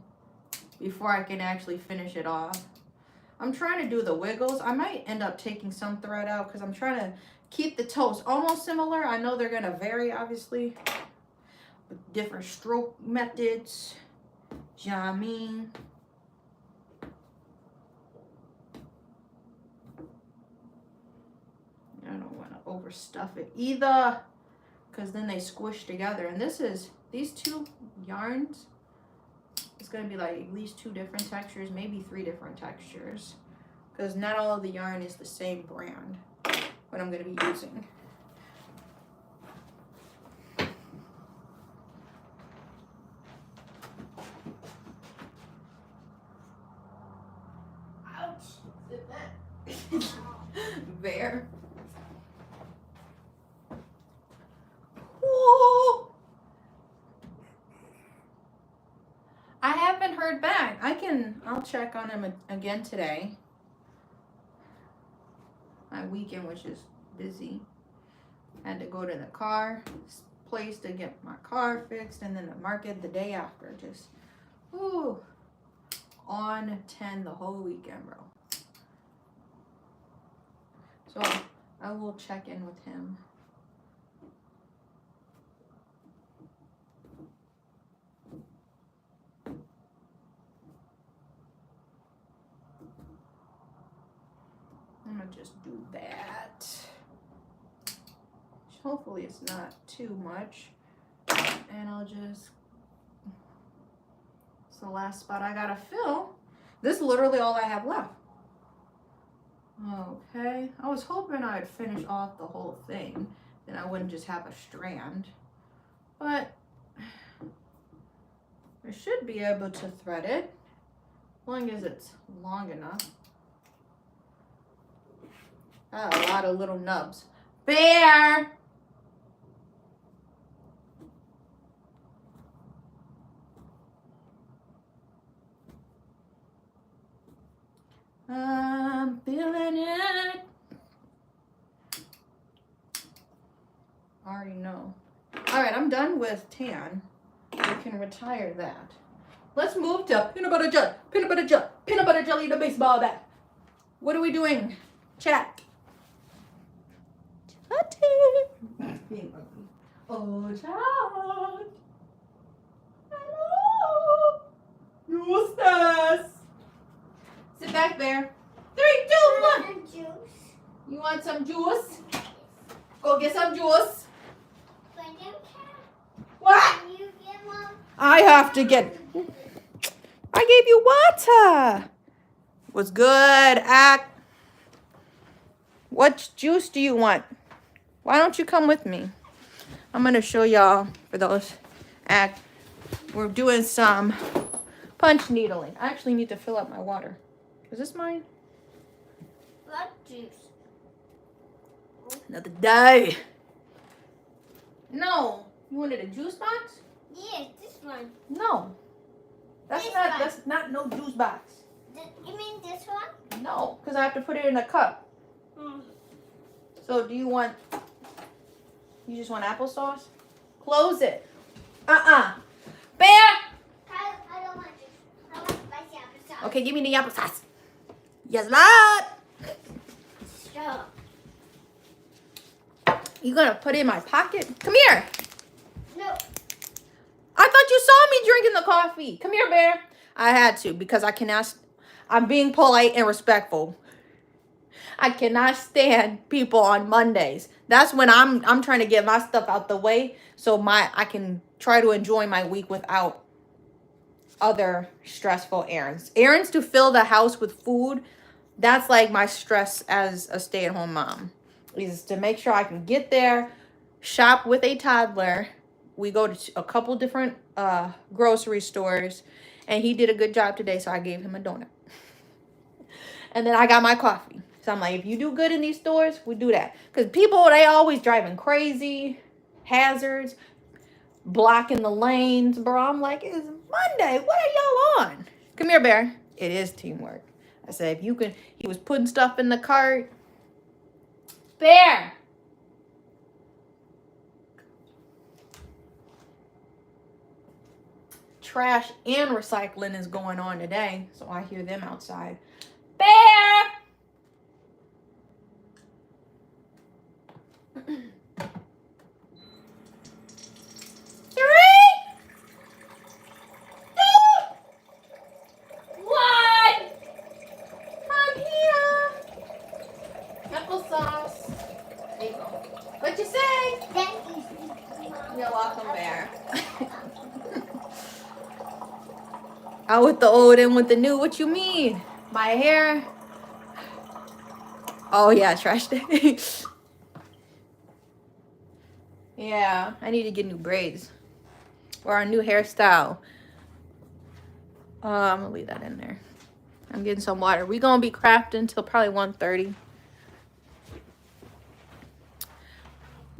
before I can actually finish it off. I'm trying to do the wiggles. I might end up taking some thread out because I'm trying to keep the toast almost similar. I know they're going to vary, obviously, with different stroke methods. You know what I mean? I don't want to overstuff it either, because then they squish together. And these two yarns, it's going to be like at least 2 different textures, maybe 3 different textures, because not all of the yarn is the same brand, what I'm going to be using. Ouch. Sit back. There. Whoa. I haven't heard back. I'll check on him again today. My weekend was just busy. I had to go to the car place to get my car fixed, and then the market the day after. Just, ooh, on 10 the whole weekend, bro. So I will check in with him. I'm gonna just do that. Hopefully it's not too much. And I'll just, it's the last spot I gotta fill. This is literally all I have left. Okay, I was hoping I'd finish off the whole thing, then I wouldn't just have a strand. But I should be able to thread it, as long as it's long enough. A lot of little nubs. Bear! I'm feeling it. I already know. All right, I'm done with tan. We can retire that. Let's move to peanut butter jelly, peanut butter jelly, peanut butter jelly, the baseball bat. What are we doing? Chat. Being ugly. Oh, chat. Hello. Eustace. Sit back there. 3, 2, 1. Juice. You want some juice? Go get some juice. What? You get one? I have to get. I gave you water. What's good, Act? What juice do you want? Why don't you come with me? I'm going to show y'all, for those Act, we're doing some punch needling. I actually need to fill up my water. Is this mine? What juice? Another day. No. You wanted a juice box? Yes, this one. No. That's not no juice box. You mean this one? No, because I have to put it in a cup. So do you want, you just want applesauce? Close it. Bear! I don't want this. I want spicy applesauce. Okay, give me the applesauce. Yes, Lord. Stop. You gonna put it in my pocket? Come here. No. I thought you saw me drinking the coffee. Come here, Bear. I had to because I cannot, I'm being polite and respectful. I cannot stand people on Mondays. That's when I'm trying to get my stuff out the way so I can try to enjoy my week without other stressful errands. Errands to fill the house with food, that's like my stress as a stay-at-home mom. Is to make sure I can get there, shop with a toddler. We go to a couple different grocery stores, and he did a good job today, so I gave him a donut. And then I got my coffee. So I'm like, if you do good in these stores, we do that. Because people, they always driving crazy, hazards, blocking the lanes, bro. I'm like, it's Monday. What are y'all on? Come here, Bear. It is teamwork. I said, if you can, he was putting stuff in the cart. Bear. Trash and recycling is going on today, so I hear them outside. Bear! What you say? You're welcome, Bear. Out with the old and with the new. What you mean? My hair Oh yeah, trash day. Yeah, I need to get new braids or a new hairstyle. I'm gonna leave that in there. I'm getting some water. We gonna be crafting until probably 1:30.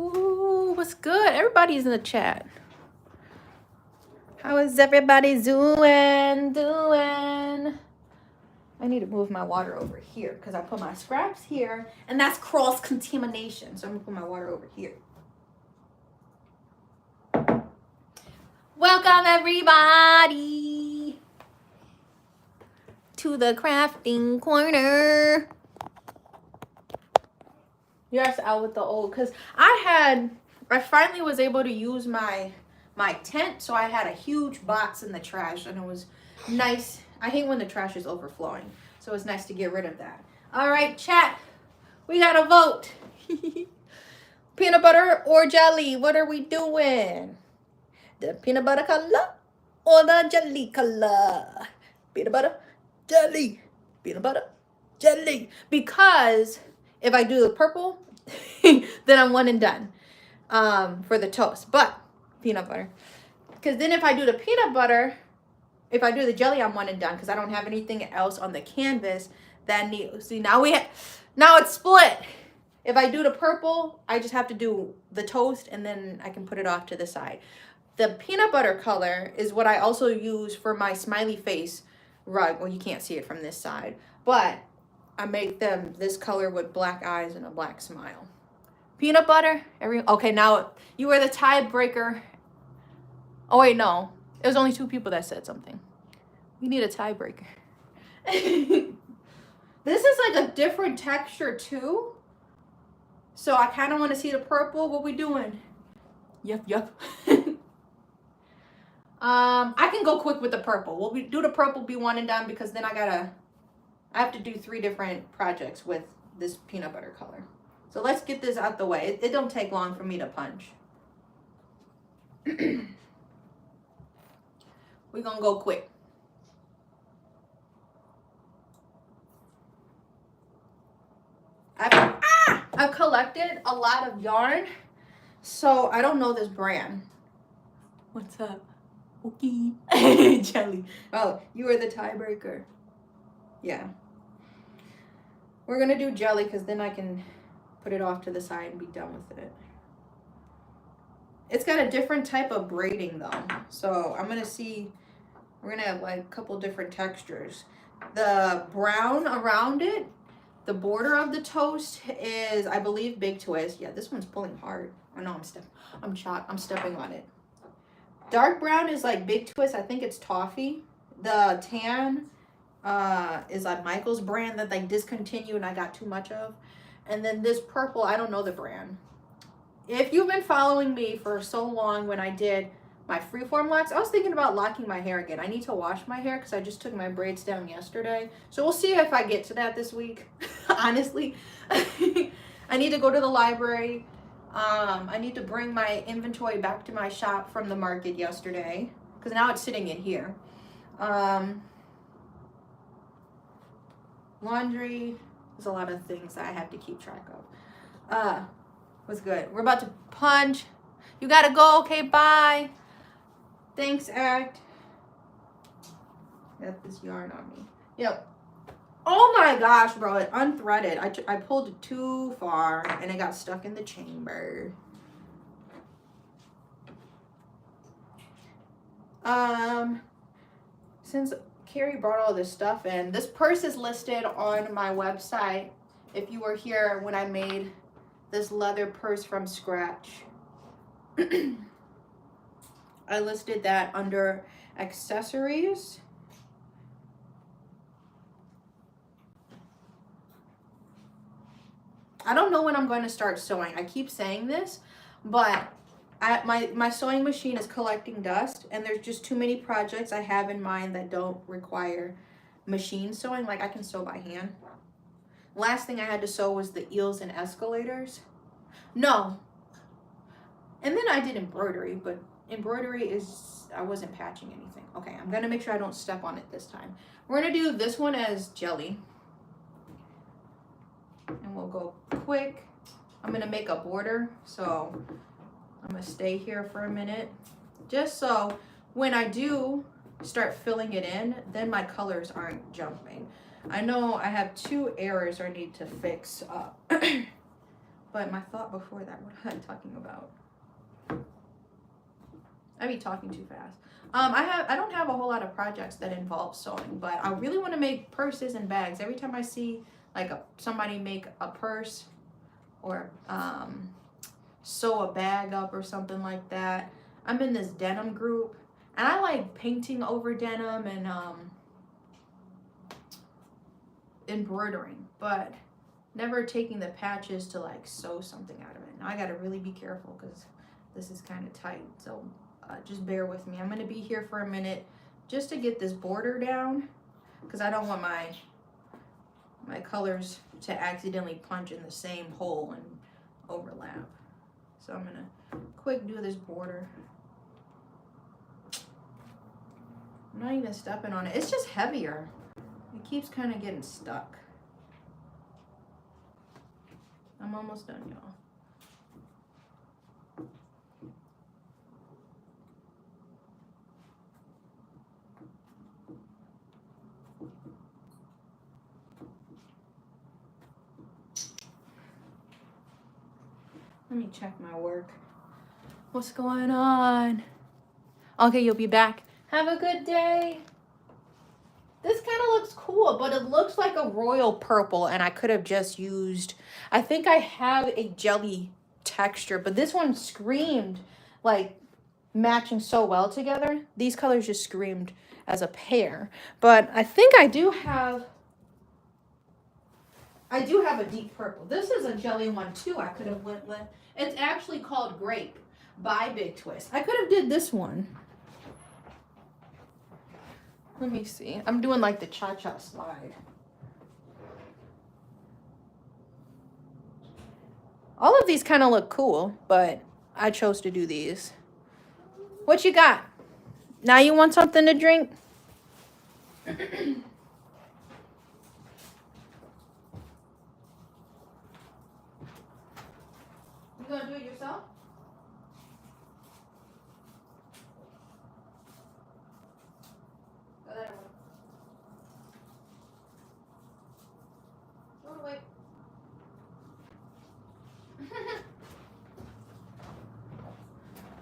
Ooh, what's good? Everybody's in the chat. How is everybody doing? I need to move my water over here because I put my scraps here, and that's cross contamination. So I'm gonna put my water over here. Welcome everybody to the crafting corner. Yes, out with the old, because I finally was able to use my tent, so I had a huge box in the trash, and it was nice. I hate when the trash is overflowing, so it's nice to get rid of that. All right, chat, we gotta vote. Peanut butter or jelly? What are we doing? The peanut butter color or the jelly color? Peanut butter, jelly, peanut butter, jelly. Because if I do the purple, then I'm one and done for the toast. But peanut butter. Because then if I do the peanut butter, if I do the jelly, I'm one and done. Because I don't have anything else on the canvas that needs. See, now it's split. If I do the purple, I just have to do the toast and then I can put it off to the side. The peanut butter color is what I also use for my smiley face rug. Well, you can't see it from this side, but I make them this color with black eyes and a black smile. Peanut butter. Okay, now you were the tiebreaker. Oh wait, no. It was only 2 people that said something. We need a tiebreaker. This is like a different texture too. So I kind of want to see the purple. What we doing? Yup. I can go quick with the purple. We'll do the purple, be one and done, because then I have to do 3 different projects with this peanut butter color. So let's get this out the way. It don't take long for me to punch. We're gonna go quick. I've collected a lot of yarn, so I don't know this brand. What's up? Okay. Jelly. Oh, you are the tiebreaker. Yeah. We're going to do jelly because then I can put it off to the side and be done with it. It's got a different type of braiding though. So I'm going to see, we're going to have like a couple different textures. The brown around it, the border of the toast is, I believe, Big Twist. Yeah, this one's pulling hard. I know I'm stepping on it. Dark brown is like Big Twist. I think it's Toffee. The tan is like Michael's brand that they discontinued and I got too much of. And then this purple, I don't know the brand. If you've been following me for so long when I did my freeform locks, I was thinking about locking my hair again. I need to wash my hair because I just took my braids down yesterday. So we'll see if I get to that this week. Honestly, I need to go to the library. I need to bring my inventory back to my shop from the market yesterday because now it's sitting in here. Laundry. There's a lot of things that I have to keep track of. What's good? We're about to punch. You gotta go. Okay, bye. Thanks, Act. Got this yarn on me. Yep. Oh my gosh, bro. It unthreaded. I pulled it too far and it got stuck in the chamber. Since Carrie brought all this stuff in, this purse is listed on my website. If you were here when I made this leather purse from scratch, I listed that under accessories. I don't know when I'm going to start sewing. I keep saying this, but my sewing machine is collecting dust, and there's just too many projects I have in mind that don't require machine sewing. Like I can sew by hand. Last thing I had to sew was the eels and escalators. No. And then I did embroidery, but embroidery is, I wasn't patching anything. Okay, I'm going to make sure I don't step on it this time. We're going to do this one as jelly. And we'll go quick. I'm gonna make a border, so I'm gonna stay here for a minute. Just so when I do start filling it in, then my colors aren't jumping. I know I have 2 errors I need to fix up. But my thought before that, what am I talking about? I be talking too fast. I don't have a whole lot of projects that involve sewing, but I really want to make purses and bags. Every time I see like somebody make a purse or sew a bag up or something like that. I'm in this denim group, and I like painting over denim and embroidering, but never taking the patches to like sew something out of it. Now I gotta really be careful because this is kind of tight, so just bear with me. I'm gonna be here for a minute just to get this border down because I don't want my colors to accidentally punch in the same hole and overlap. So I'm gonna quick do this border. I'm not even stepping on it. It's just heavier. It keeps kind of getting stuck. I'm almost done, y'all. Let me check my work. What's going on? Okay, you'll be back. Have a good day. This kind of looks cool, but it looks like a royal purple, and I could have just used, I think I have a jelly texture, but this one screamed like matching so well together. These colors just screamed as a pair, but I think I do have a deep purple. This is a jelly one too I could have went with. It's actually called Grape by Big Twist. I could have did this one. Let me see. I'm doing like the cha-cha slide. All of these kind of look cool, but I chose to do these. What you got? Now you want something to drink? You gonna do it yourself? Go that way. Go away.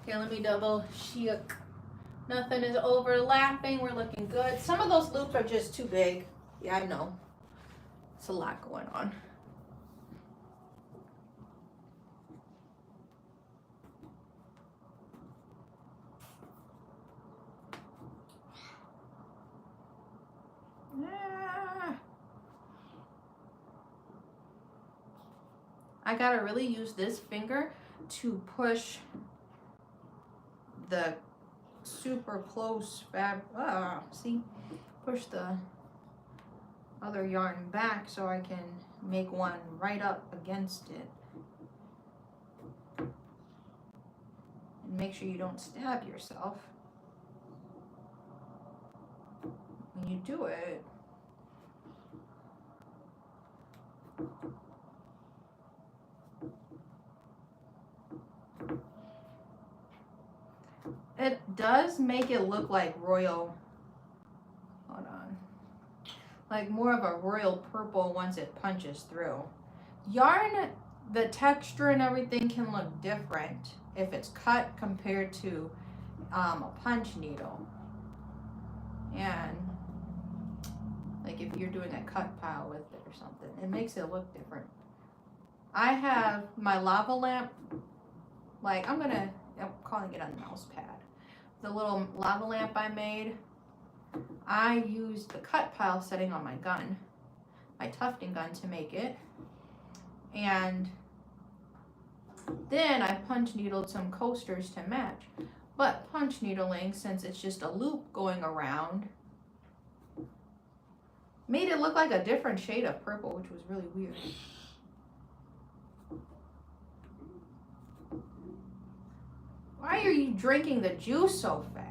Okay, let me double check. Nothing is overlapping. We're looking good. Some of those loops are just too big. Yeah, I know. It's a lot going on. I gotta really use this finger to push the super close see, push the other yarn back so I can make one right up against it. And make sure you don't stab yourself when you do it. It does make it look like royal, hold on, like more of a royal purple once it punches through. Yarn, the texture and everything can look different if it's cut compared to a punch needle. And like if you're doing a cut pile with it or something, it makes it look different. I have my lava lamp, like I'm calling it a mouse pad. The little lava lamp I made, I used the cut pile setting on my gun, my tufting gun, to make it. And then I punch needled some coasters to match. But punch needling, since it's just a loop going around, made it look like a different shade of purple, which was really weird. Why are you drinking the juice so fast?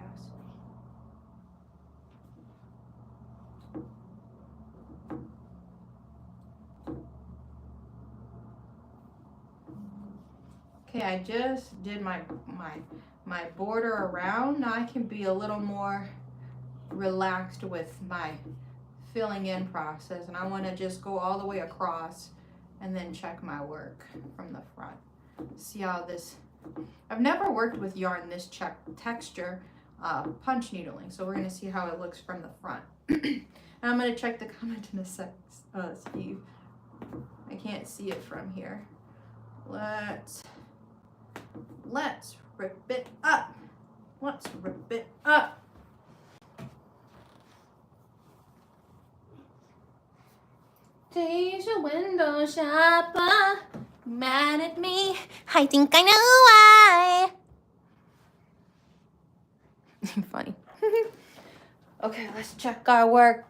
Okay, I just did my border around. Now I can be a little more relaxed with my filling in process, and I want to just go all the way across and then check my work from the front. See how this, I've never worked with yarn this texture punch needling, so we're going to see how it looks from the front. And I'm going to check the comment in a sec, Steve. I can't see it from here. Let's rip it up. Let's rip it up. Deja window shopper, mad at me. I think I know why. Funny. Okay, let's check our work.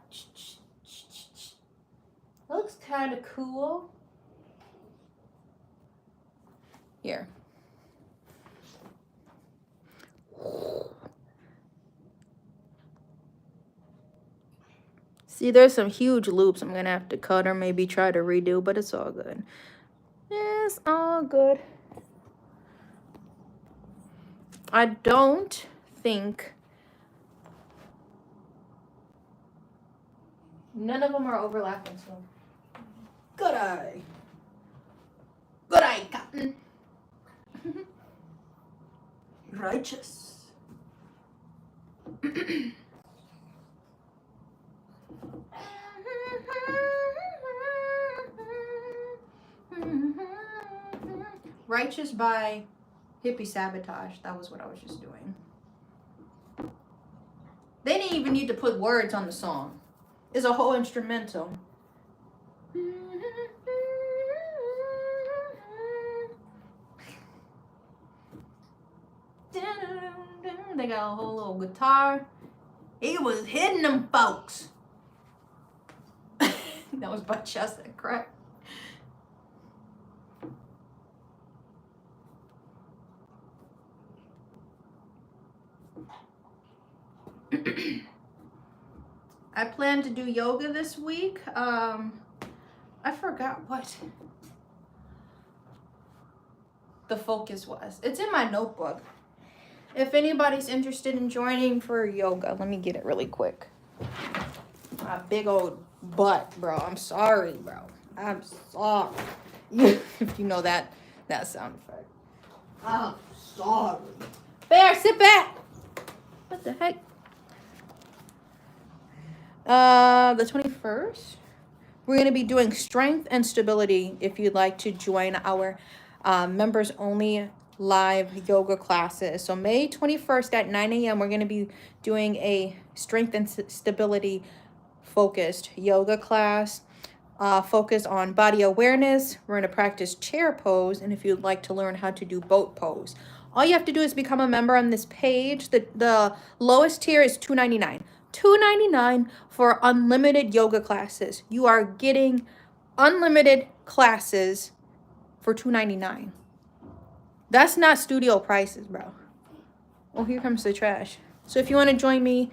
Looks kind of cool. Here. See, there's some huge loops I'm gonna have to cut or maybe try to redo, but it's all good. It's all good. I don't think none of them are overlapping, so good eye. Good eye, Cotton. Righteous. Righteous by Hippie Sabotage. That was what I was just doing. They didn't even need to put words on the song. It's a whole instrumental. They got a whole little guitar. He was hitting them folks. That was by Chestnut, correct? I plan to do yoga this week. I forgot what the focus was. It's in my notebook. If anybody's interested in joining for yoga, let me get it really quick. My big old butt, bro. I'm sorry, bro. I'm sorry. If you know that sound effect. I'm sorry. Bear, sit back. What the heck? The 21st, we're going to be doing strength and stability if you'd like to join our members only live yoga classes. So May 21st at 9 a.m. we're going to be doing a strength and stability focused yoga class. Focus on body awareness. We're going to practice chair pose, and if you'd like to learn how to do boat pose, all you have to do is become a member on this page. The lowest tier is $2.99. $2.99 for unlimited yoga classes. You are getting unlimited classes for $2.99. That's not studio prices, bro. Oh, here comes the trash. So if you want to join me,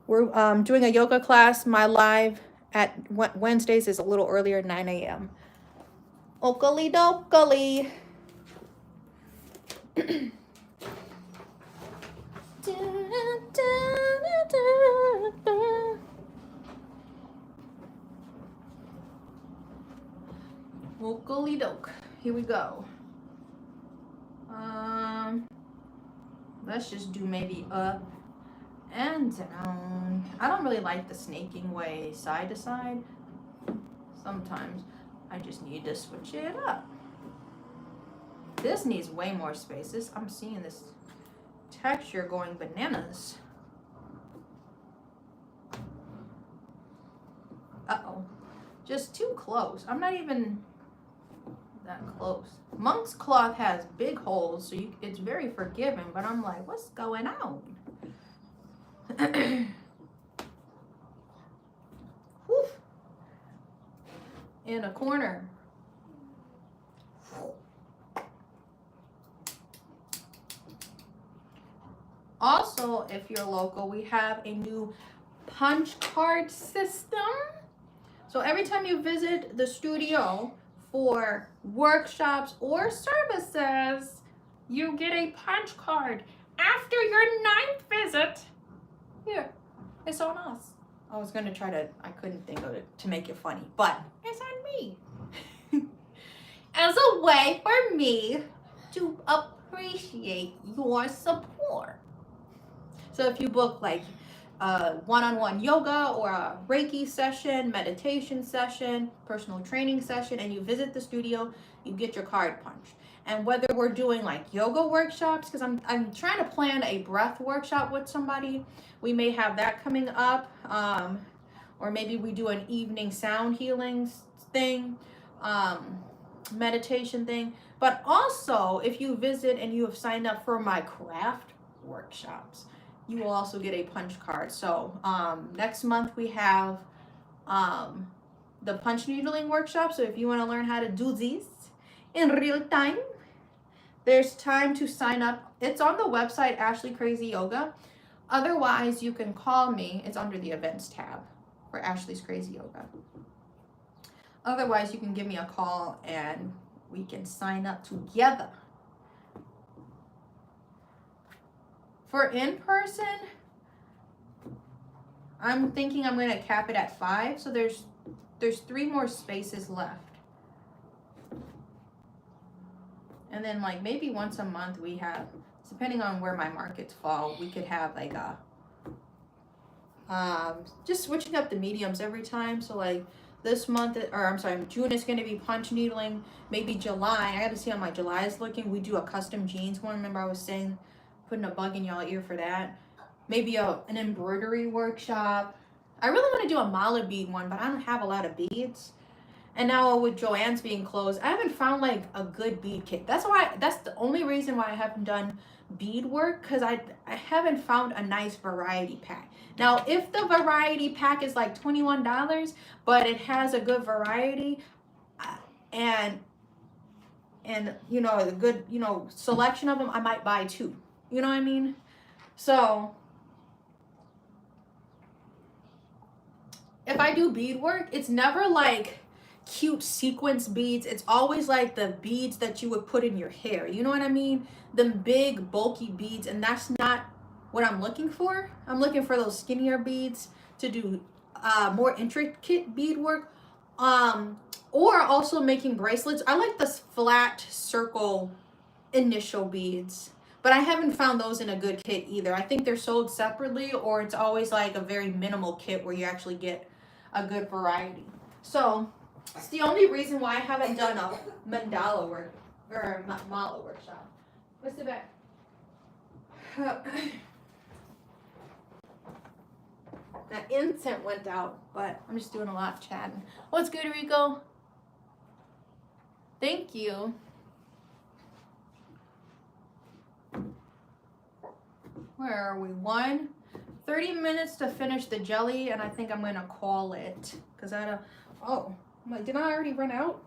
we're doing a yoga class. My live at Wednesdays is a little earlier, 9 a.m. Oakley dokley. Oakley doke. Here we go. Let's just do maybe up and down. I don't really like the snaking way side to side. Sometimes I just need to switch it up. This needs way more space. I'm seeing this texture going bananas. Uh-oh. Just too close. I'm not even that close. Monk's cloth has big holes, so it's very forgiving, but I'm like, what's going on? In a corner. Also, if you're local, we have a new punch card system. So every time you visit the studio for workshops or services, you get a punch card after your 9th visit. Here, it's on us. I was gonna try to, I couldn't think of it to make it funny, but it's on me. As a way for me to appreciate your support. So if you book like a one-on-one yoga or a Reiki session, meditation session, personal training session, and you visit the studio, you get your card punched. And whether we're doing like yoga workshops, because I'm trying to plan a breath workshop with somebody, we may have that coming up, or maybe we do an evening sound healing thing, meditation thing. But also, if you visit and you have signed up for my craft workshops, you will also get a punch card. So next month we have the punch needling workshop. So if you want to learn how to do these in real time, there's time to sign up. It's on the website, Ashlee CrazyYoga. Otherwise, you can call me. It's under the events tab for Ashlee's CrazyYoga. Otherwise, you can give me a call and we can sign up together. For in-person, I'm thinking I'm going to cap it at 5. So there's 3 more spaces left. And then like maybe once a month we have, depending on where my markets fall, we could have like a, just switching up the mediums every time. So like this month, or I'm sorry, June is going to be punch needling. Maybe July, I got to see how my July is looking. We do a custom jeans one. Remember I was saying, putting a bug in y'all ear for that. Maybe an embroidery workshop. I really want to do a mala bead one, but I don't have a lot of beads. And now with Joann's being closed, I haven't found like a good bead kit. That's the only reason why I haven't done bead work, because I haven't found a nice variety pack. Now, if the variety pack is like $21, but it has a good variety and you know, a good, you know, selection of them, I might buy 2. You know what I mean? So if I do bead work, it's never like cute sequence beads. It's always like the beads that you would put in your hair. You know what I mean? Them big bulky beads, and that's not what I'm looking for. I'm looking for those skinnier beads to do more intricate bead work, or also making bracelets. I like the flat circle initial beads, but I haven't found those in a good kit either. I think they're sold separately, or it's always like a very minimal kit where you actually get a good variety. So it's the only reason why I haven't done a mandala work or mala workshop. What's the back? That incense went out, but I'm just doing a lot of chatting. What's good, Rico? Thank you. Where are we? 30 minutes to finish the jelly, and I think I'm gonna call it because I don't. Oh. Like, did I already run out?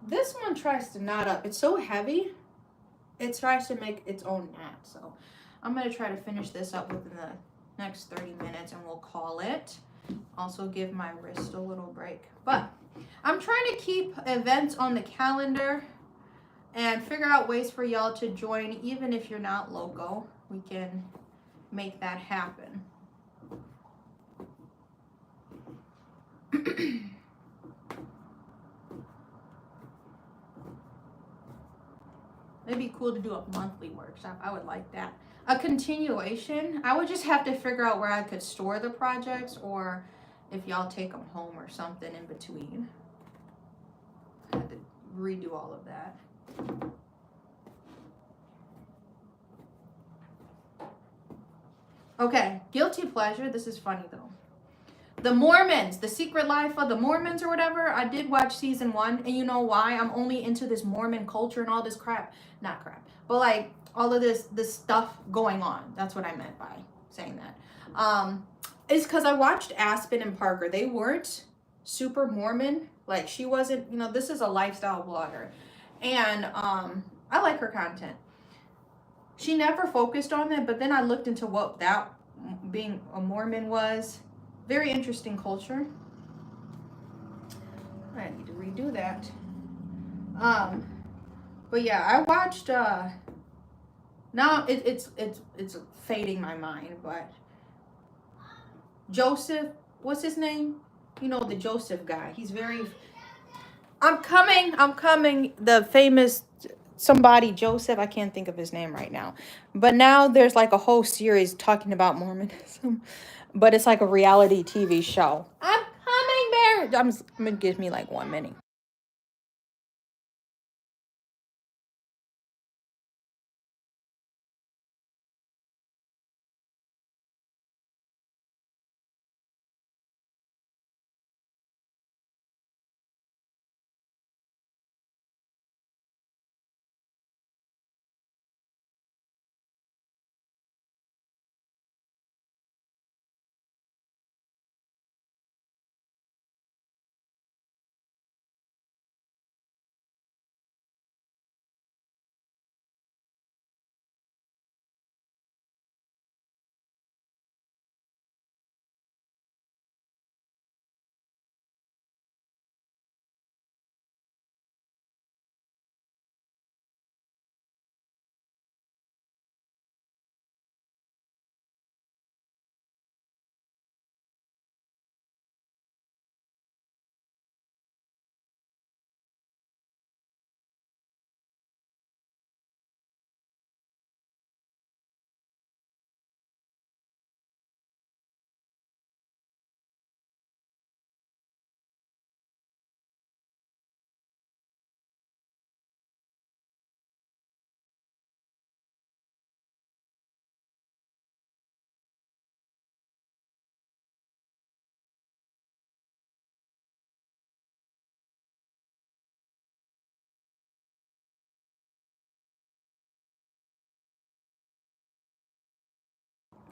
This one tries to knot up. It's so heavy. It tries to make its own knot. So I'm going to try to finish this up within the next 30 minutes and we'll call it. Also give my wrist a little break. But I'm trying to keep events on the calendar and figure out ways for y'all to join. Even if you're not local, we can make that happen. It'd be cool to do a monthly workshop. I would like that. A continuation. I would just have to figure out where I could store the projects, or if y'all take them home or something in between. I had to redo all of that. Okay, guilty pleasure. This is funny though. The Mormons, The Secret Life of the Mormons or whatever. I did watch season 1, and you know why? I'm only into this Mormon culture and all this crap. Not crap, but like all of this stuff going on. That's what I meant by saying that. It's because I watched Aspen and Parker. They weren't super Mormon. Like, she wasn't, you know, this is a lifestyle blogger. And I like her content. She never focused on that, but then I looked into what that being a Mormon was. Very interesting culture. I need to redo that. But yeah, I watched now it's fading my mind, but Joseph, what's his name? You know, the Joseph guy. He's very I'm coming. The famous somebody Joseph, I can't think of his name right now. But now there's like a whole series talking about Mormonism. But it's like a reality TV show. I'm coming, Bear. I'm gonna give me like 1 minute.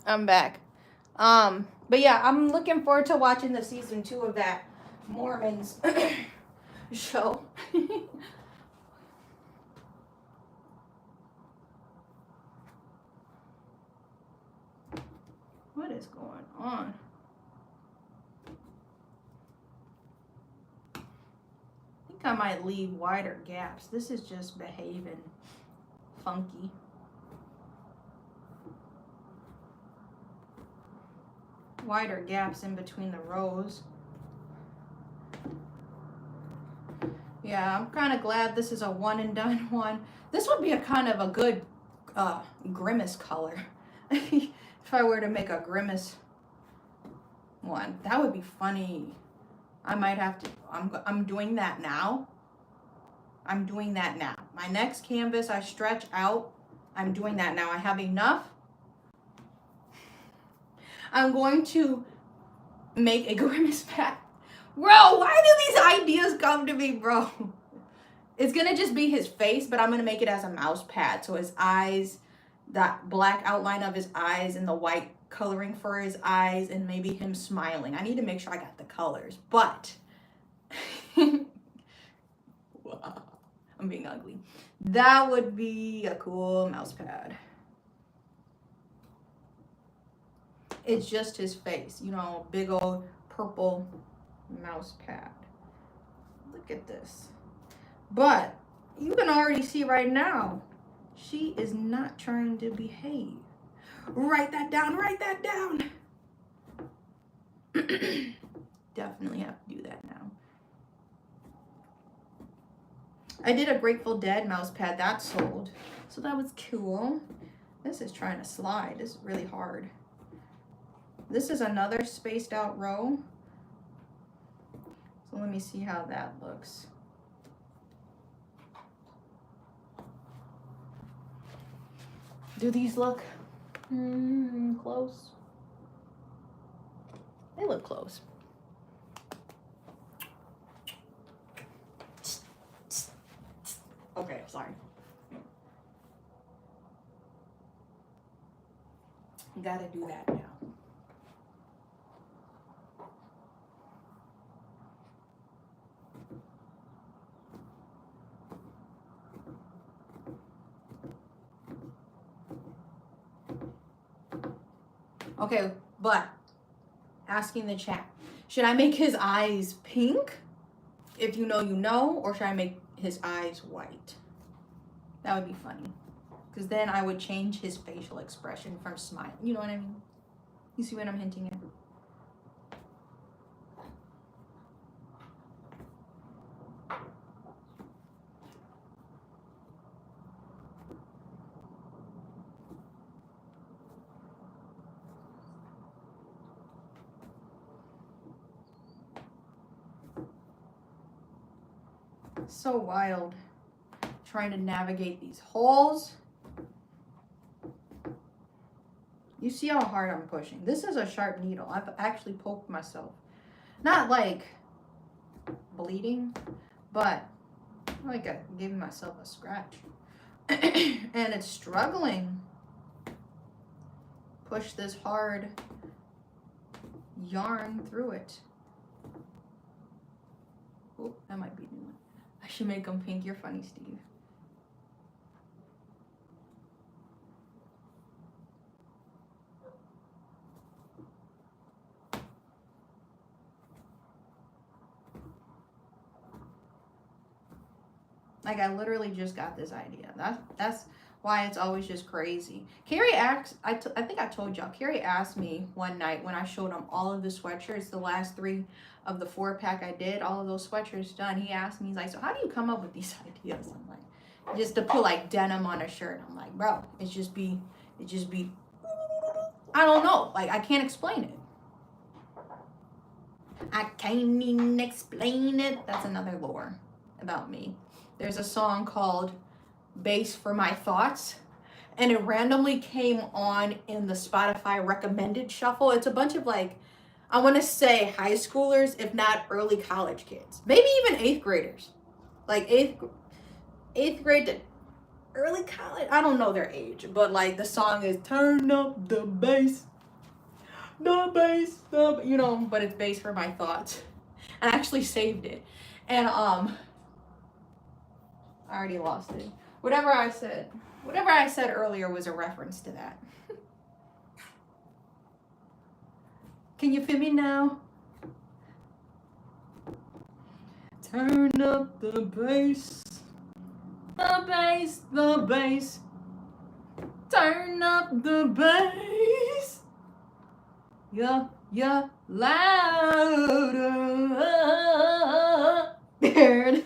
I'm back. But yeah, I'm looking forward to watching the season 2 of that Mormons show. What is going on? I think I might leave wider gaps. This is just behaving funky. Wider gaps in between the rows. Yeah, I'm kind of glad this is a one and done one. This would be a kind of a good grimace color. If I were to make a grimace one, that would be funny. I might have to, I'm doing that now. I'm doing that now. My next canvas I stretch out. I'm doing that now. I have enough. I'm going to make a grimace pack. Bro, why do these ideas come to me, bro? It's gonna just be his face, but I'm gonna make it as a mouse pad. So his eyes, that black outline of his eyes and the white coloring for his eyes, and maybe him smiling. I need to make sure I got the colors, but I'm being ugly. That would be a cool mouse pad. It's just his face, you know, big old purple mouse pad. Look at this. But you can already see right now, she is not trying to behave. Write that down, write that down. Definitely have to do that now. I did a Grateful Dead mouse pad that sold, so that was cool. This is trying to slide. This is really hard. This is another spaced out row. So let me see how that looks. Do these look close? They look close. Okay, sorry. Gotta do that now. Okay, but asking the chat, should I make his eyes pink? If you know, you know, or should I make his eyes white. That would be funny. Because then I would change his facial expression from smile. You know what I mean? You see what I'm hinting at? So wild trying to navigate these holes. You see how hard I'm pushing. This is a sharp needle. I've actually poked myself. Not like bleeding, but like I'm giving myself a scratch. And it's struggling. Push this hard yarn through it. Oh, that might be new one. I should make them pink. You're funny, Steve. Like, I literally just got this idea. That's why it's always just crazy. Carrie asked, I think I told y'all, Carrie asked me one night when I showed him all of the sweatshirts, the last 3 of the 4-pack I did, all of those sweatshirts done. He asked me, he's like, so how do you come up with these ideas? I'm like, just to put like denim on a shirt. I'm like, bro, it just be, I don't know. Like, I can't explain it. I can't even explain it. That's another lore about me. There's a song called Bass for My Thoughts, and it randomly came on in the Spotify recommended shuffle. It's a bunch of like, I want to say high schoolers, if not early college kids, maybe even 8th graders, like 8th grade to early college. I don't know their age, but like the song is turn up the bass, you know, but it's Bass for My Thoughts. And I actually saved it, and I already lost it. Whatever I said earlier was a reference to that. Can you feel me now? Turn up the bass. The bass, the bass. Turn up the bass. Yeah, louder. There.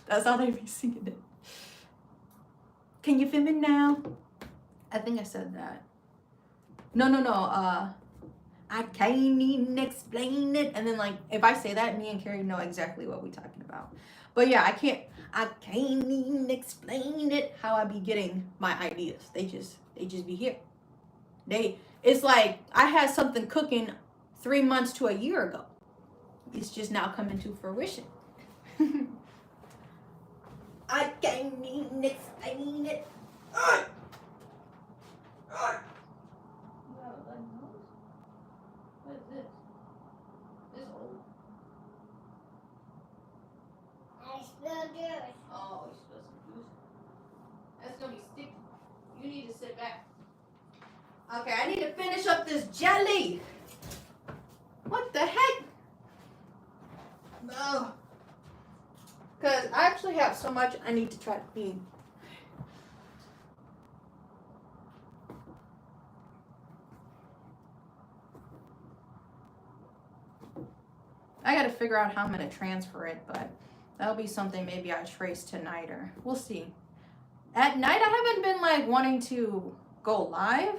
That's how they be singing it. Can you feel me now? I think I said that. No. I can't even explain it. And then like, if I say that, me and Carrie know exactly what we're talking about. But yeah, I can't even explain it, how I be getting my ideas. They just be here. It's like I had something cooking 3 months to a year ago. It's just now coming to fruition. I can't even explain it. What is this? This old? I spilled yours. Oh, you spilled some juice. That's gonna be sticky. You need to sit back. Okay, I need to finish up this jelly. What the heck? No. Because I actually have so much I need to try to feed. I got to figure out how I'm going to transfer it, but that'll be something maybe I trace tonight, or we'll see. At night, I haven't been like wanting to go live,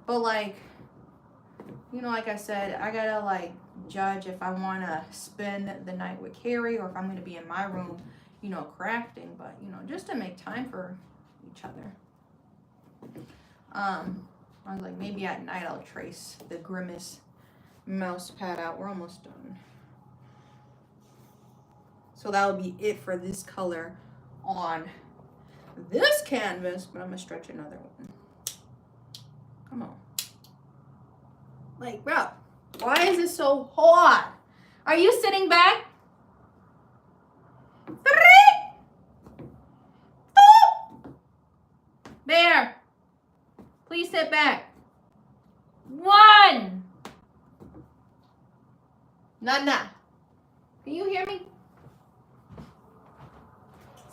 but like, you know, like I said, I got to like judge if I want to spend the night with Carrie or if I'm going to be in my room, you know, crafting, but you know, just to make time for each other. I was like, maybe at night I'll trace the Grimace mouse pad out. We're almost done. So that'll be it for this color on this canvas, but I'm gonna stretch another one. Come on. Like, bro, why is it so hard? Are you sitting back? 3, 2. There. Please sit back. 1. Nana. Can you hear me?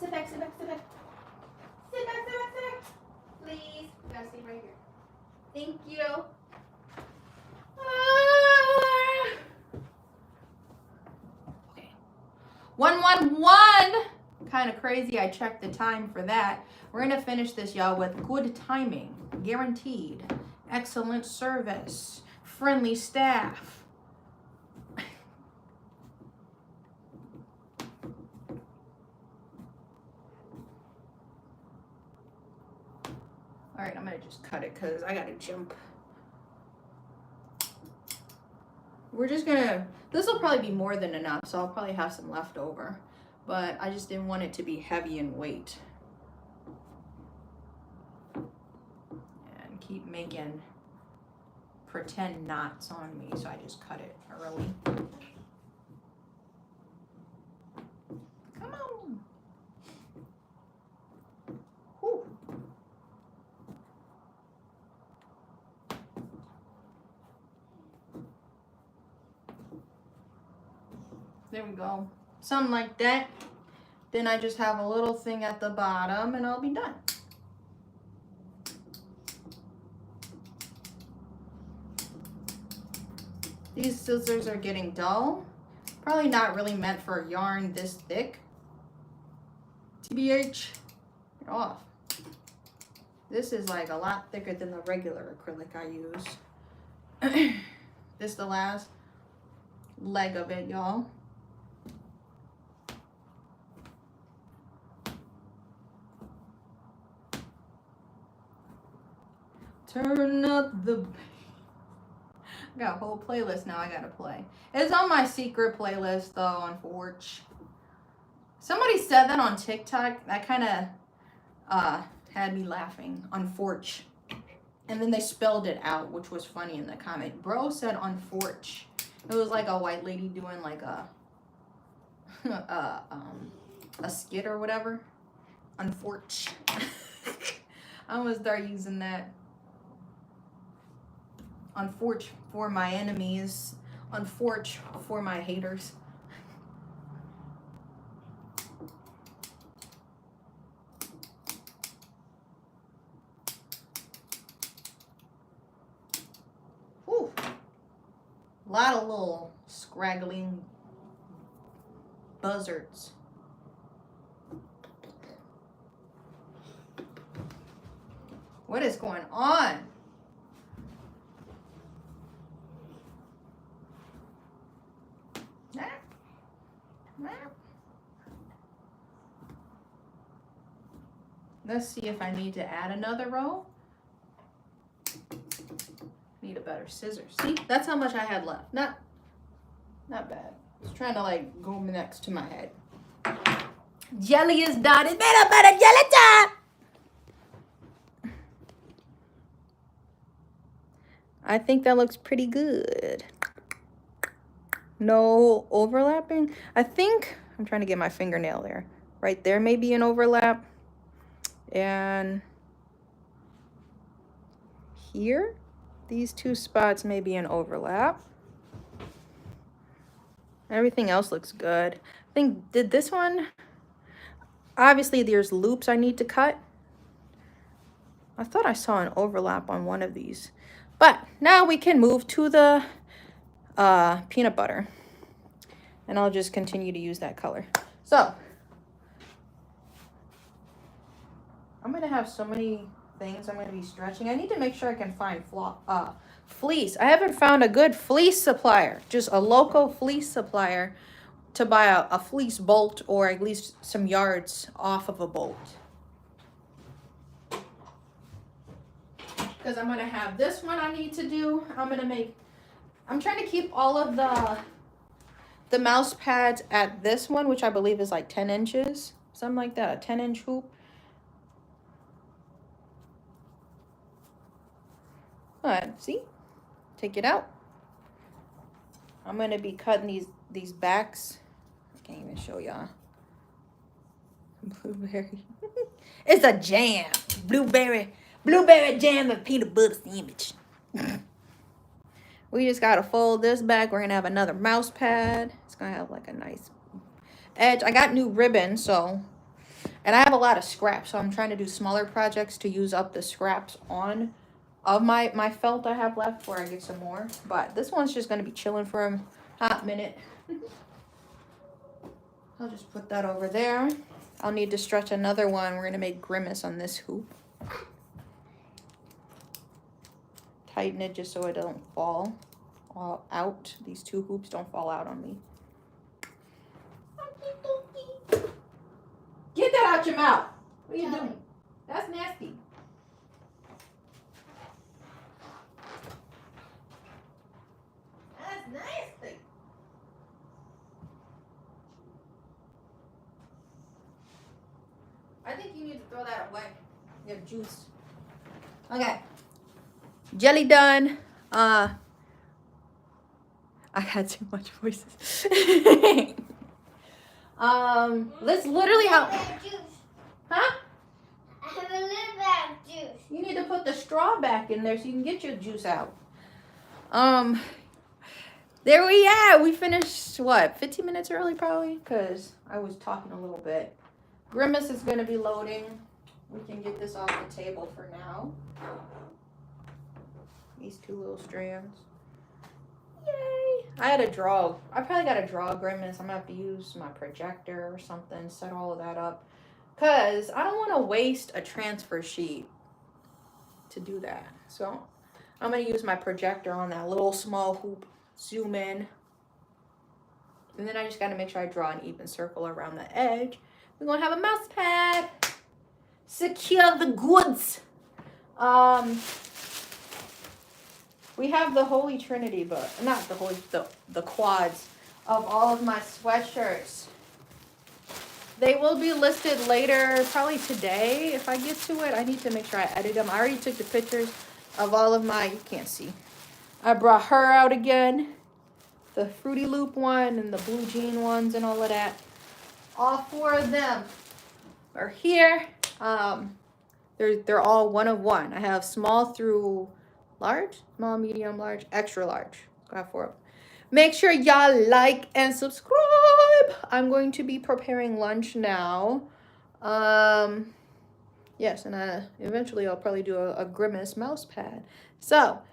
Sit back, sit back, sit back. Sit back, sit back, sit back. Please. You gotta sit right here. Thank you. Okay. 111. Kind of crazy. I checked the time for that. We're gonna finish this, y'all, with good timing, guaranteed, excellent service, friendly staff. All right, I'm gonna just cut it because I gotta jump. We're just gonna, this will probably be more than enough, so I'll probably have some left over, but I just didn't want it to be heavy in weight. And keep making pretend knots on me, so I just cut it early. Come on. Whew. There we go. Something like that. Then I just have a little thing at the bottom and I'll be done. These scissors are getting dull. Probably not really meant for a yarn this thick. TBH, get off. This is like a lot thicker than the regular acrylic I use. This is the last leg of it, y'all. Turn up the... I got a whole playlist now I gotta play. It's on my secret playlist though on Forge. Somebody said that on TikTok. That kind of had me laughing on Forge. And then they spelled it out, which was funny in the comment. Bro said on Forge. It was like a white lady doing like a skit or whatever. On Forge. I'm gonna start using that. On Forge for my enemies. On Forge for my haters. Whew. A lot of little scraggling buzzards. What is going on? Let's see if I need to add another row. Need a better scissors. See, that's how much I had left. Not bad. Just trying to like go next to my head. Jelly is done. It's better, jelly time. I think that looks pretty good. No overlapping. I think I'm trying to get my fingernail there. Right there may be an overlap. And here, these two spots may be an overlap. Everything else looks good. I think, did this one, obviously there's loops I need to cut. I thought I saw an overlap on one of these. But now we can move to the peanut butter. And I'll just continue to use that color. So, I'm going to have so many things I'm going to be stretching. I need to make sure I can find fleece. I haven't found a good fleece supplier. Just a local fleece supplier to buy a fleece bolt or at least some yards off of a bolt. Because I'm going to have this one I need to do. I'm trying to keep all of the mouse pads at this one, which I believe is like 10 inches. Something like that, a 10-inch hoop. But see, take it out. I'm going to be cutting these backs. I can't even show y'all. Blueberry. It's a jam. Blueberry jam and peanut butter sandwich. We just got to fold this back. We're going to have another mouse pad. It's going to have like a nice edge. I got new ribbon, so And I have a lot of scraps, so I'm trying to do smaller projects to use up the scraps of my felt I have left before I get some more. But this one's just going to be chilling for a hot minute. I'll just put that over there. I'll need to stretch another one. We're going to make grimace on this hoop. Tighten it just so it don't fall all out. These two hoops don't fall out on me. Get that out your mouth. What are you doing? That's nasty. That's nasty. I think you need to throw that away. Your juice. Okay. Jelly done. I had too much voices. Let's literally help. Huh? I have a little bit of juice. You need to put the straw back in there so you can get your juice out. There we are. We finished, what, 15 minutes early probably? Because I was talking a little bit. Grimace is going to be loading. We can get this off the table for now. These two little strands. Yay! I probably got to draw Grimace. I'm going to have to use my projector or something, set all of that up. Because I don't want to waste a transfer sheet to do that. So I'm going to use my projector on that little small hoop. Zoom in. And then I just got to make sure I draw an even circle around the edge. We're going to have a mouse pad. Secure the goods. We have the Holy Trinity, but not the quads of all of my sweatshirts. They will be listed later, probably today if I get to it. I need to make sure I edit them. I already took the pictures of all of my, you can't see. I brought her out again. The Fruity Loop one and the blue jean ones and all of that. All four of them are here. They're all one of one. I have small through large, small, medium, large, extra large. I have four of them. Make sure y'all like and subscribe. I'm going to be preparing lunch now. Yes, and eventually I'll probably do a Grimace mouse pad. So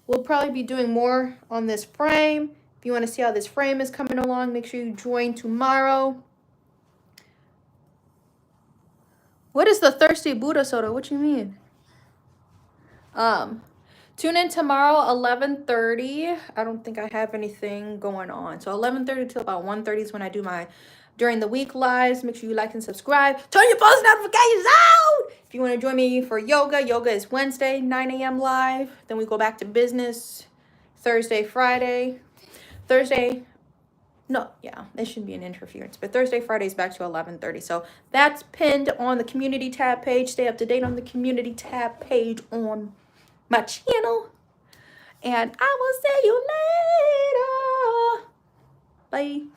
we'll probably be doing more on this frame. If you want to see how this frame is coming along, make sure you join tomorrow. What is the Thirsty Buddha soda? What you mean? Tune in tomorrow, 11:30. I don't think I have anything going on. So 11:30 till about 1:30 is when I do my during the week lives. Make sure you like and subscribe. Turn your post notifications on. If you want to join me for yoga, yoga is Wednesday, 9 a.m. live. Then we go back to business Thursday, Friday. There shouldn't be an interference. But Thursday, Friday is back to 11:30. So that's pinned on the community tab page. Stay up to date on the community tab page on my channel. And I will see you later. Bye.